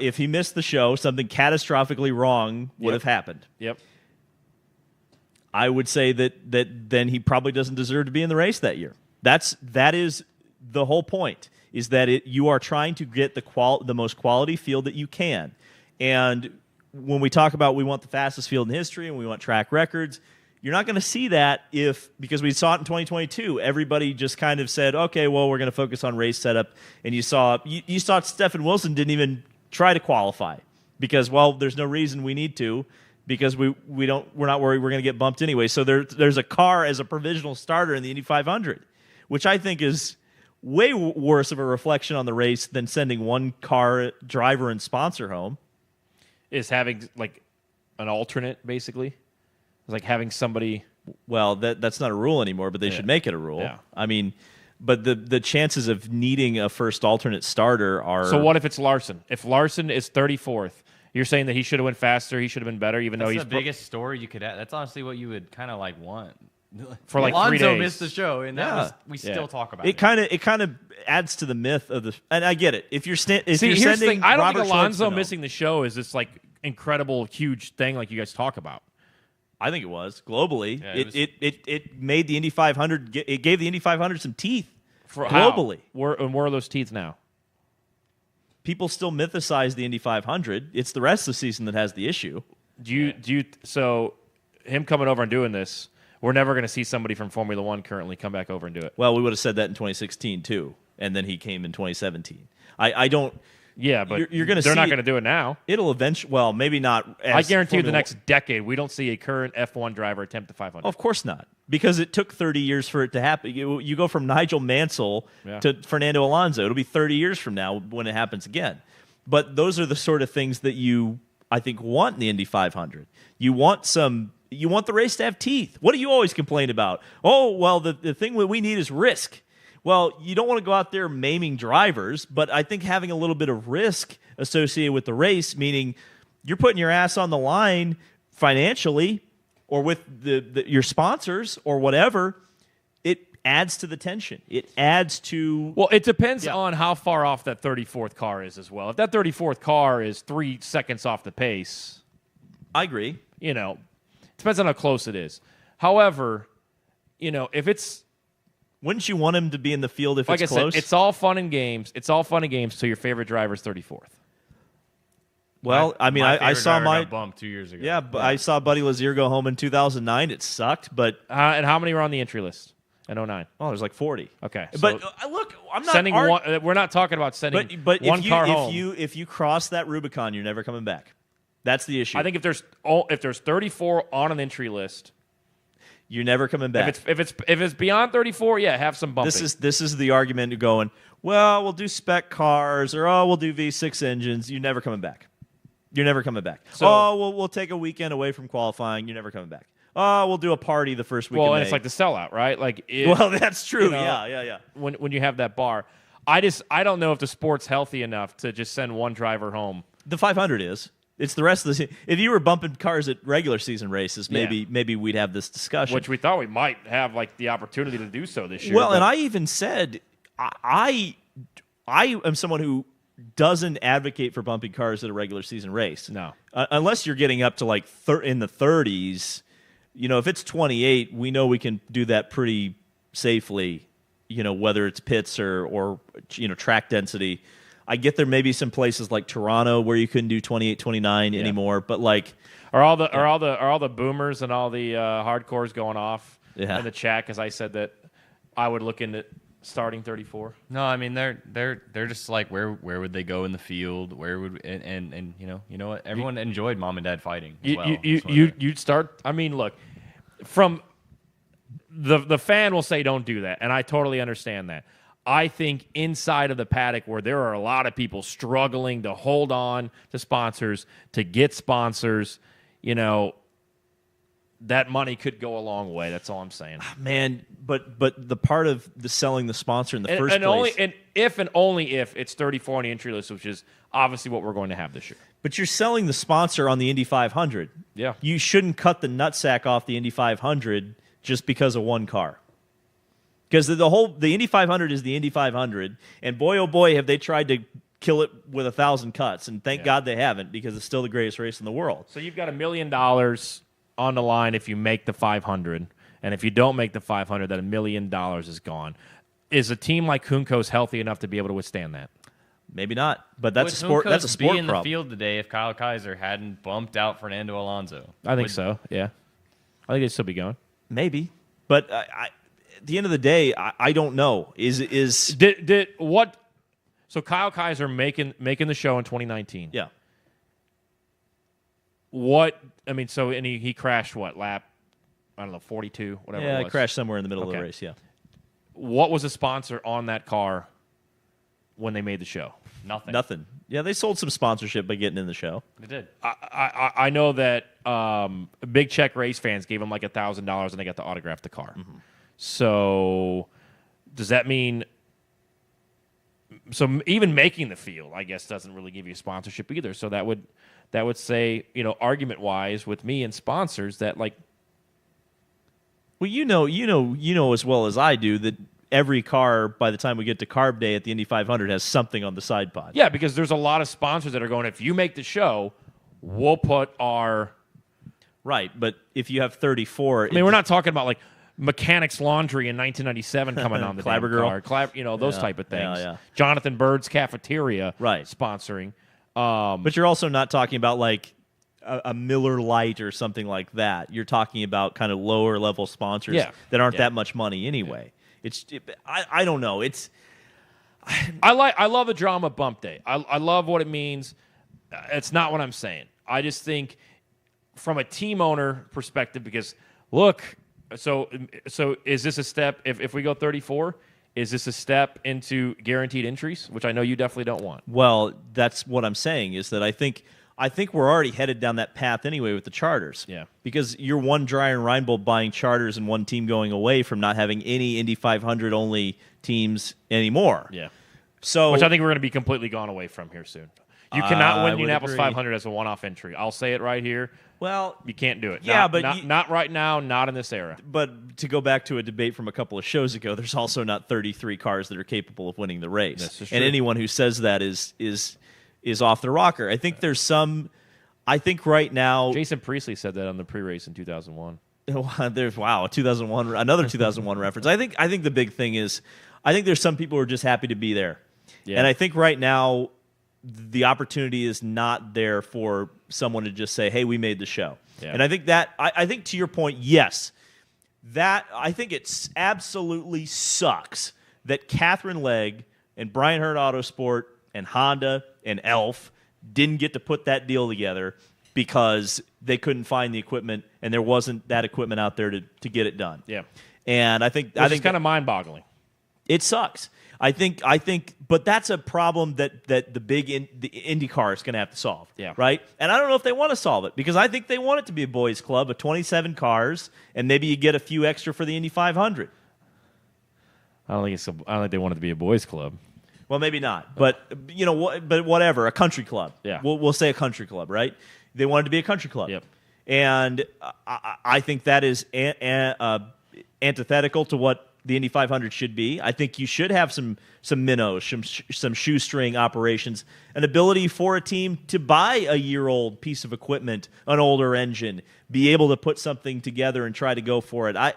If he missed the show, something catastrophically wrong would have happened. Yep. I would say that then he probably doesn't deserve to be in the race that year. That is the whole point. Is that you are trying to get the most quality field that you can. And when we talk about we want the fastest field in history and we want track records, you're not going to see that because we saw it in 2022. Everybody just kind of said, okay, well, we're going to focus on race setup. And you saw Stephen Wilson didn't even try to qualify because, well, there's no reason we need to because we're not worried we're going to get bumped anyway. So there's a car as a provisional starter in the Indy 500, which I think is way worse of a reflection on the race than sending one car driver and sponsor home. Is having like an alternate, basically. It's like having somebody. Well, that's not a rule anymore, but they should make it a rule. Yeah. I mean, but the chances of needing a first alternate starter are. So what if it's Larson? If Larson is 34th, you're saying that he should have went faster, he should have been better, even though That's he's the biggest story you could add. That's honestly what you would kind of like want. for like Alonso 3 days. missed the show, and we still talk about it. It kind of adds to the myth of the. And I get it. If you're See, you're here's the sending thing. I don't Robert think Alonso Schwartzman home- missing the show is this like incredible, huge thing like you guys talk about. I think it was globally. Yeah, it made the Indy 500. It gave the Indy 500 some teeth For globally. Where are those teeth now? People still mythicize the Indy 500. It's the rest of the season that has the issue. So him coming over and doing this, we're never going to see somebody from Formula One currently come back over and do it. Well, we would have said that in 2016 too, and then he came in 2017. I don't. Yeah, but you're going to. They're not going to do it now. It'll eventually. Well, maybe not. I guarantee you, the Formula next decade, we don't see a current F1 driver attempt the 500. Of course not, because it took 30 years for it to happen. You go from Nigel Mansell to Fernando Alonso. It'll be 30 years from now when it happens again. But those are the sort of things that I think, want in the Indy 500. You want the race to have teeth. What do you always complain about? Oh, well, the thing that we need is risk. Well, you don't want to go out there maiming drivers, but I think having a little bit of risk associated with the race, meaning you're putting your ass on the line financially or with your sponsors or whatever, it adds to the tension. It adds to... Well, it depends on how far off that 34th car is as well. If that 34th car is 3 seconds off the pace... I agree. It depends on how close it is. However, if it's... Wouldn't you want him to be in the field if like it's I close? said, it's all fun and games. It's all fun and games till your favorite driver is 34th. Well, I mean, I saw my bump 2 years ago. Yeah, but I saw Buddy Lazier go home in 2009. It sucked, but And how many were on the entry list in 09? oh, there's like 40. Okay, But look, I'm not sending one. We're not talking about sending but one car home. if you cross that Rubicon, you're never coming back. That's the issue. I think if there's 34 on an entry list, you're never coming back. if it's beyond 34, have some bumping. This is the argument going, well, we'll do spec cars or we'll do V6 engines. You're never coming back. You're never coming back. So, we'll take a weekend away from qualifying. You're never coming back. We'll do a party the first week of and May. it's like the sellout, right? Like, well, that's true. Yeah. When you have that bar, I don't know if the sport's healthy enough to just send one driver home. The 500 is. It's the rest of the season. If you were bumping cars at regular season races, maybe we'd have this discussion. Which we thought we might have like the opportunity to do so this year. Well, and I even said I am someone who doesn't advocate for bumping cars at a regular season race. No. Unless you're getting up to like in the 30s. If it's 28, we know we can do that pretty safely, whether it's pits or track density. I get there may be some places like Toronto where you couldn't do 28, 29 anymore, but like are all the boomers and all the hardcores going off in the chat because I said that I would look into starting 34? No, I mean they're just like where would they go in the field? Where would and you know what? Everyone enjoyed mom and dad fighting as well. You'd start. I mean, look, from the fan will say don't do that, and I totally understand that. I think inside of the paddock where there are a lot of people struggling to hold on to sponsors, to get sponsors, you know, that money could go a long way. That's all I'm saying. Man, but the part of the selling the sponsor in the first place. Only if it's 34 on the entry list, which is obviously what we're going to have this year. But you're selling the sponsor on the Indy 500. Yeah. You shouldn't cut the nutsack off the Indy 500 just because of one car. Because the Indy 500 is the Indy 500, and boy, oh boy, have they tried to kill it with 1,000 cuts, and thank God they haven't, because it's still the greatest race in the world. So you've got $1 million on the line if you make the 500, and if you don't make the 500, that $1 million is gone. Is a team like Junco's healthy enough to be able to withstand that? Maybe not, but that's a sport. Junco's That's a sport be in problem. the field today if Kyle Kaiser hadn't bumped out Fernando Alonso. I think so. Yeah, I think they'd still be going. Maybe, but at the end of the day, I don't know. Did what? So Kyle Kaiser making the show in 2019. Yeah. What? I mean, so and he crashed what lap? I don't know, 42, whatever. Yeah, it I was. crashed somewhere in the middle of the race. Yeah. What was the sponsor on that car when they made the show? Nothing. Yeah, they sold some sponsorship by getting in the show. They did. I know that big check race fans gave him like $1,000 and they got to autograph the car. Mm-hmm. So does that mean? So even making the field, I guess, doesn't really give you sponsorship either. So that would say, you know, argument wise, with me and sponsors that like. Well, you know as well as I do that every car, by the time we get to Carb Day at the Indy 500, has something on the side pod. Yeah, because there's a lot of sponsors that are going, if you make the show, we'll put our... Right, but if you have 34... I mean, we're not talking about, like, Mechanics Laundry in 1997 coming on the Clabber Girl. car. You know, those type of things. Yeah. Jonathan Bird's Cafeteria sponsoring. But you're also not talking about, like, a Miller Lite or something like that. You're talking about kind of lower level sponsors that aren't that much money anyway. I don't know. I love the drama of Bump Day. I love what it means. It's not what I'm saying. I just think from a team owner perspective, because look, so is this a step if we go 34? Is this a step into guaranteed entries, which I know you definitely don't want? Well, that's what I'm saying is that I think we're already headed down that path anyway with the charters. Yeah. Because you're one Dreyer and Reinbold buying charters and one team going away from not having any Indy 500 only teams anymore. Yeah. So, which I think we're going to be completely gone away from here soon. You cannot win the Indianapolis agree. 500 as a one-off entry. I'll say it right here. Well, you can't do it. Yeah, not right now, not in this era. But to go back to a debate from a couple of shows ago, there's also not 33 cars that are capable of winning the race. This is true. And anyone who says that is off the rocker. I think there's some. I think right now, Jason Priestley said that on the pre-race in 2001. There's 2001, another 2001 reference. I think the big thing is, I think there's some people who are just happy to be there, and I think right now the opportunity is not there for someone to just say, "Hey, we made the show." Yeah. And I think that I think to your point, yes, that I think it absolutely sucks that Catherine Legg and Brian Hurt Autosport and Honda and Elf didn't get to put that deal together because they couldn't find the equipment and there wasn't that equipment out there to get it done. Yeah. And I think it's kind of mind-boggling. It sucks. I think but that's a problem that the IndyCar is going to have to solve. Yeah. Right? And I don't know if they want to solve it because I think they want it to be a boys club of 27 cars and maybe you get a few extra for the Indy 500. I don't think they want it to be a boys club. Well, maybe not, but you know, but whatever, a country club. Yeah, we'll say a country club, right? They wanted to be a country club. Yep. And I think that is antithetical to what the Indy 500 should be. I think you should have some minnows, some shoestring operations, an ability for a team to buy a year-old piece of equipment, an older engine, be able to put something together and try to go for it. I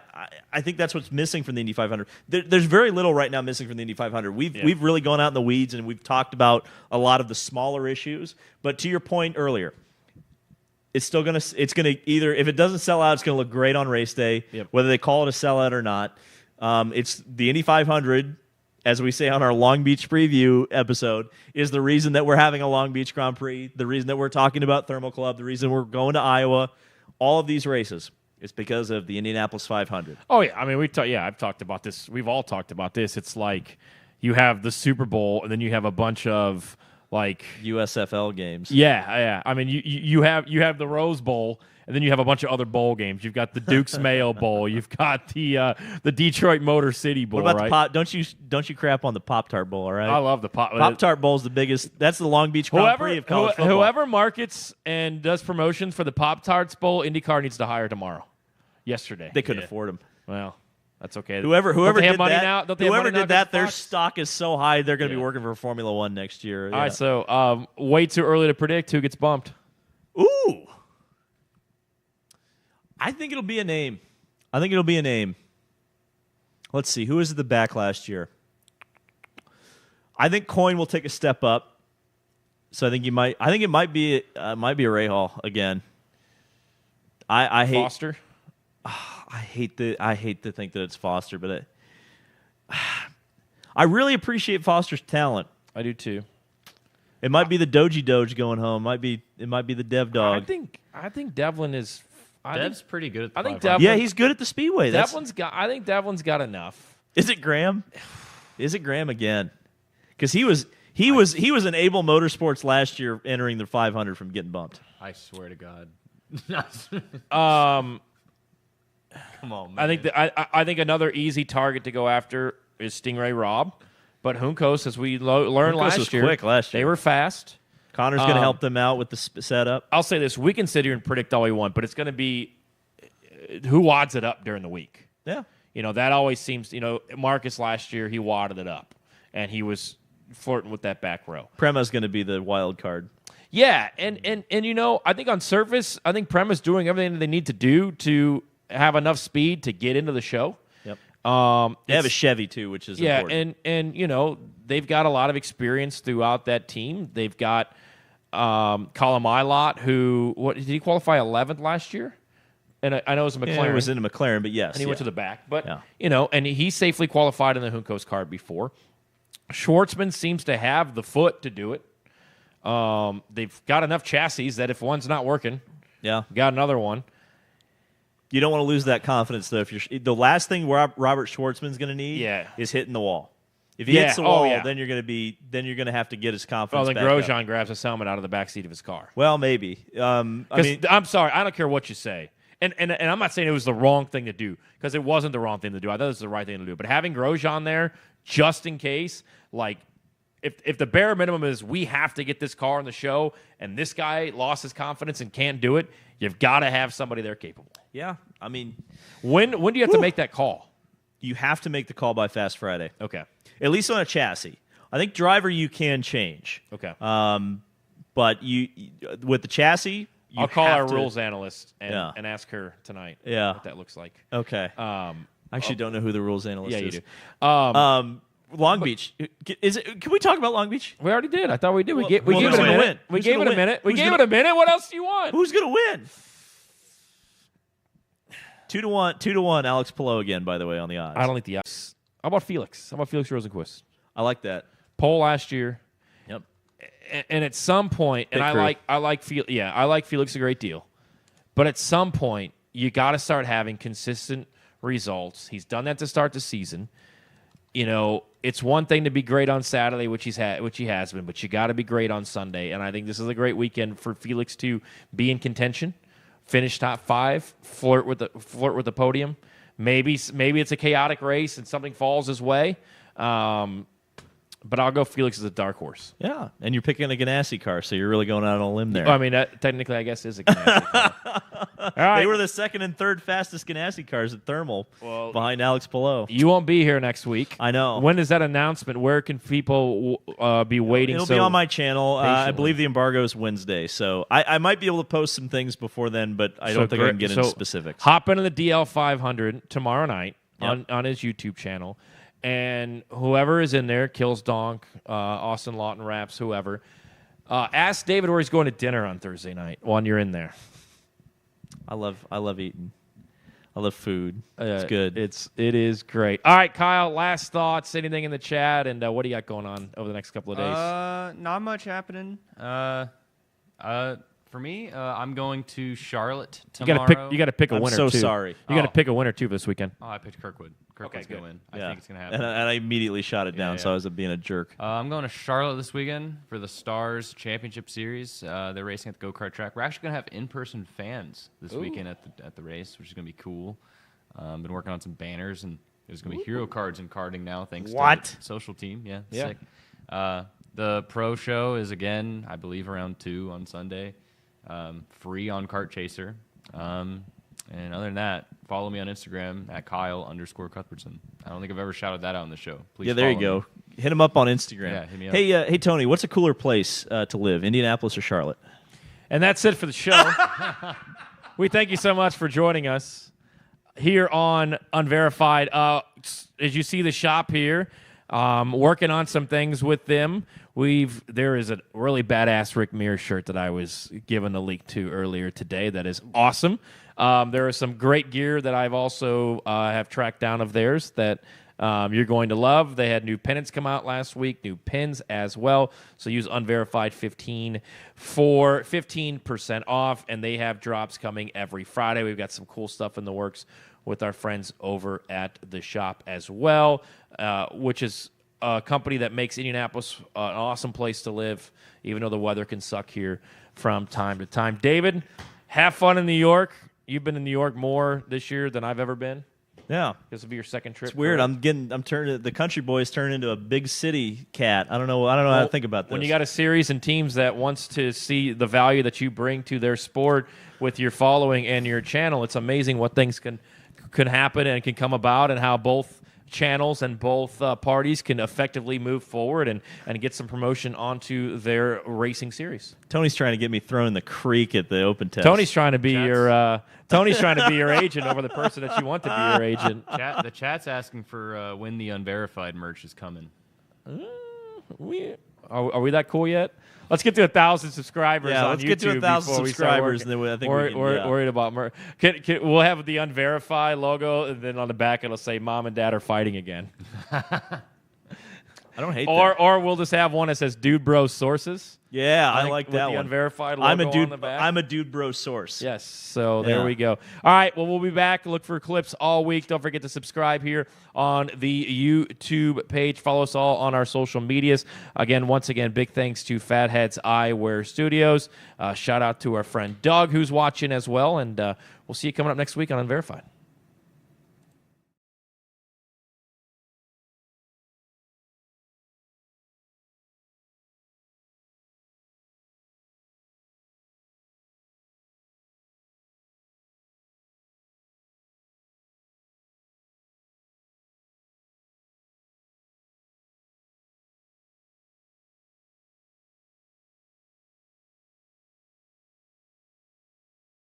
think that's what's missing from the Indy 500. There's very little right now missing from the Indy 500. We've really gone out in the weeds and we've talked about a lot of the smaller issues. But to your point earlier, it's gonna either, if it doesn't sell out, it's gonna look great on race day, whether they call it a sellout or not. It's the Indy 500 as we say on our Long Beach preview episode, is the reason that we're having a Long Beach Grand Prix, the reason that we're talking about Thermal Club, the reason we're going to Iowa, all of these races. It's because of the Indianapolis 500. Oh, yeah. I mean, I've talked about this. We've all talked about this. It's like you have the Super Bowl, and then you have a bunch of, like... USFL games. Yeah. I mean, you have the Rose Bowl, and then you have a bunch of other bowl games. You've got the Duke's Mayo Bowl. You've got the Detroit Motor City Bowl. What about right? the Pop? Don't you crap on the Pop-Tart Bowl, all right? I love the Pop-Tart Bowl is the biggest. That's the Long Beach Grand Prix of college football. Whoever markets and does promotions for the Pop-Tarts Bowl, IndyCar needs to hire tomorrow. Yesterday. They couldn't afford them. Well, that's okay. Whoever did that, their Fox? stock is so high they're going to be working for Formula One next year. All right, so way too early to predict who gets bumped. Ooh. I think it'll be a name. Let's see. Who was at the back last year? I think Coyne will take a step up. So I think it might be a Rahal again. I hate Foster. I hate to think that it's Foster, but I really appreciate Foster's talent. I do too. It might be the Doge going home. It might be the Dev Dog. I think Devlin is. Dev's pretty good at the I think 500. Devlin, yeah, he's good at the speedway. I think Devlin's got enough. Is it Graham? Is it Graham again? Because he was an able Motorsports last year entering the 500 from getting bumped. I swear to God. Come on, man. I think another easy target to go after is Stingray Robb, but Juncos, as we learned was quick last year. They were fast. Connor's going to help them out with the setup. I'll say this: we can sit here and predict all we want, but it's going to be who wads it up during the week. Yeah, that always seems. Marcus last year he wadded it up, and he was flirting with that back row. Prema's going to be the wild card. Yeah, and I think on surface, I think Prema's doing everything they need to do to have enough speed to get into the show. Yep. They have a Chevy too, which is important. and they've got a lot of experience throughout that team. They've got Colin Milot, who did he qualify 11th last year? And I know it was a McLaren. Yeah, he was in a McLaren, but yes, and he went to the back. But yeah. And he safely qualified in the Juncos car before. Schwartzman seems to have the foot to do it. They've got enough chassis that if one's not working, got another one. You don't want to lose that confidence, though. The last thing Robert Schwartzman's going to need is hitting the wall. If he hits the wall, then you're going to have to get his confidence. Well, then Grosjean grabs his helmet out of the backseat of his car. Well, maybe. I'm sorry, I don't care what you say, and I'm not saying it was the wrong thing to do because it wasn't the wrong thing to do. I thought it was the right thing to do. But having Grosjean there just in case, like. If the bare minimum is we have to get this car on the show and this guy lost his confidence and can't do it, you've got to have somebody there capable. Yeah, I mean, when do you have to make that call? You have to make the call by Fast Friday. Okay. At least on a chassis. I think driver you can change. Okay. But you with the chassis, I'll call our rules analyst and ask her tonight. Yeah. What that looks like. Okay. I actually don't know who the rules analyst is. Yeah, you do. Long Beach. Is it? Can we talk about Long Beach? We already did. I thought we did. We gave who's it a gonna minute. win? We Who's gave gonna it a win? minute. We Who's gave gonna- it a minute. What else do you want? Who's going to win? 2-1, Alex Palou again, by the way, on the odds. I don't like the odds. How about Felix? How about Felix Rosenquist? I like that. Pole last year. Yep. And at some point, Big and crew. I like Felix a great deal. But at some point, you got to start having consistent results. He's done that to start the season. It's one thing to be great on Saturday, which he has been, but you got to be great on Sunday. And I think this is a great weekend for Felix to be in contention, finish top 5, flirt with the podium. Maybe it's a chaotic race and something falls his way. But I'll go Felix as a dark horse. Yeah, and you're picking a Ganassi car, so you're really going out on a limb there. I mean, that technically, I guess, is a Ganassi car. All right. They were the second and third fastest Ganassi cars at Thermal, behind Alex Palou. You won't be here next week. I know. When is that announcement? Where can people be waiting? It'll be on my channel. I believe the embargo is Wednesday, so I might be able to post some things before then, but I don't think I can get into specifics. Hop into the DL 500 tomorrow night on his YouTube channel. And whoever is in there, Kills Donk, Austin Lawton Raps, whoever, ask David where he's going to dinner on Thursday night when you're in there. I love eating. I love food. It's good. It is great. All right, Kyle, last thoughts, anything in the chat, and what do you got going on over the next couple of days? Not much happening. For me, I'm going to Charlotte tomorrow. You got to pick a I'm winner so too. sorry. You got to pick a winner too this weekend. Oh, I picked Kirkwood. Kirkwood's Okay, going to win. Yeah. I think it's going to happen. And I immediately shot it down, yeah. so I was being a jerk. I'm going to Charlotte this weekend for the Stars Championship Series. They're racing at the go-kart track. We're actually going to have in-person fans this weekend at the race, which is going to be cool. Been working on some banners, and there's going to be hero cards in karting now, thanks to the social team. Yeah, sick. The pro show is, again, I believe, around 2 on Sunday. Free on Kart Chaser. And other than that, follow me on Instagram at Kyle_Cuthbertson. I don't think I've ever shouted that out on the show. Please Yeah, there you follow go. Hit him up on Instagram. Yeah, hit me up. Hey, Tony, what's a cooler place to live, Indianapolis or Charlotte? And that's it for the show. We thank you so much for joining us here on Unverified. As you see the shop here, working on some things with them. There is a really badass Rick Mears shirt that I was given a leak to earlier today that is awesome. There is some great gear that I've also have tracked down of theirs that you're going to love. They had new pennants come out last week, new pins as well. So use Unverified 15 for 15% off, and they have drops coming every Friday. We've got some cool stuff in the works with our friends over at the shop as well, which is a company that makes Indianapolis an awesome place to live, even though the weather can suck here from time to time. David, have fun in New York. You've been in New York more this year than I've ever been. Yeah, This will be your second trip. it's weird. correct? I'm turning. The country boy's turning into a big city cat. I don't know how to think about this. When you got a series and teams that wants to see the value that you bring to their sport with your following and your channel, it's amazing what things can happen and can come about, and how both channels and both parties can effectively move forward and get some promotion onto their racing series. Tony's trying to get me thrown in the creek at the open test. Tony's trying to be your agent over the person that you want to be your agent. The chat's asking for when the Unverified merch is coming. Are we that cool yet? Let's get to 1,000 subscribers Yeah, on let's YouTube get to 1,000 before we start subscribers, working. and then I think we can, yeah. worried about merch. We'll have the Unverified logo, and then on the back it'll say "Mom and Dad are fighting again." I don't hate that. Or we'll just have one that says "Dude Bro Sources." Yeah, I think like with that the one. Unverified logo on the back. I'm a dude bro source. Yes, so there Yeah. we go. All right, well, we'll be back. Look for clips all week. Don't forget to subscribe here on the YouTube page. Follow us all on our social medias. Once again, big thanks to Fatheads Eyewear Studios. Shout out to our friend Doug, who's watching as well, and we'll see you coming up next week on Unverified.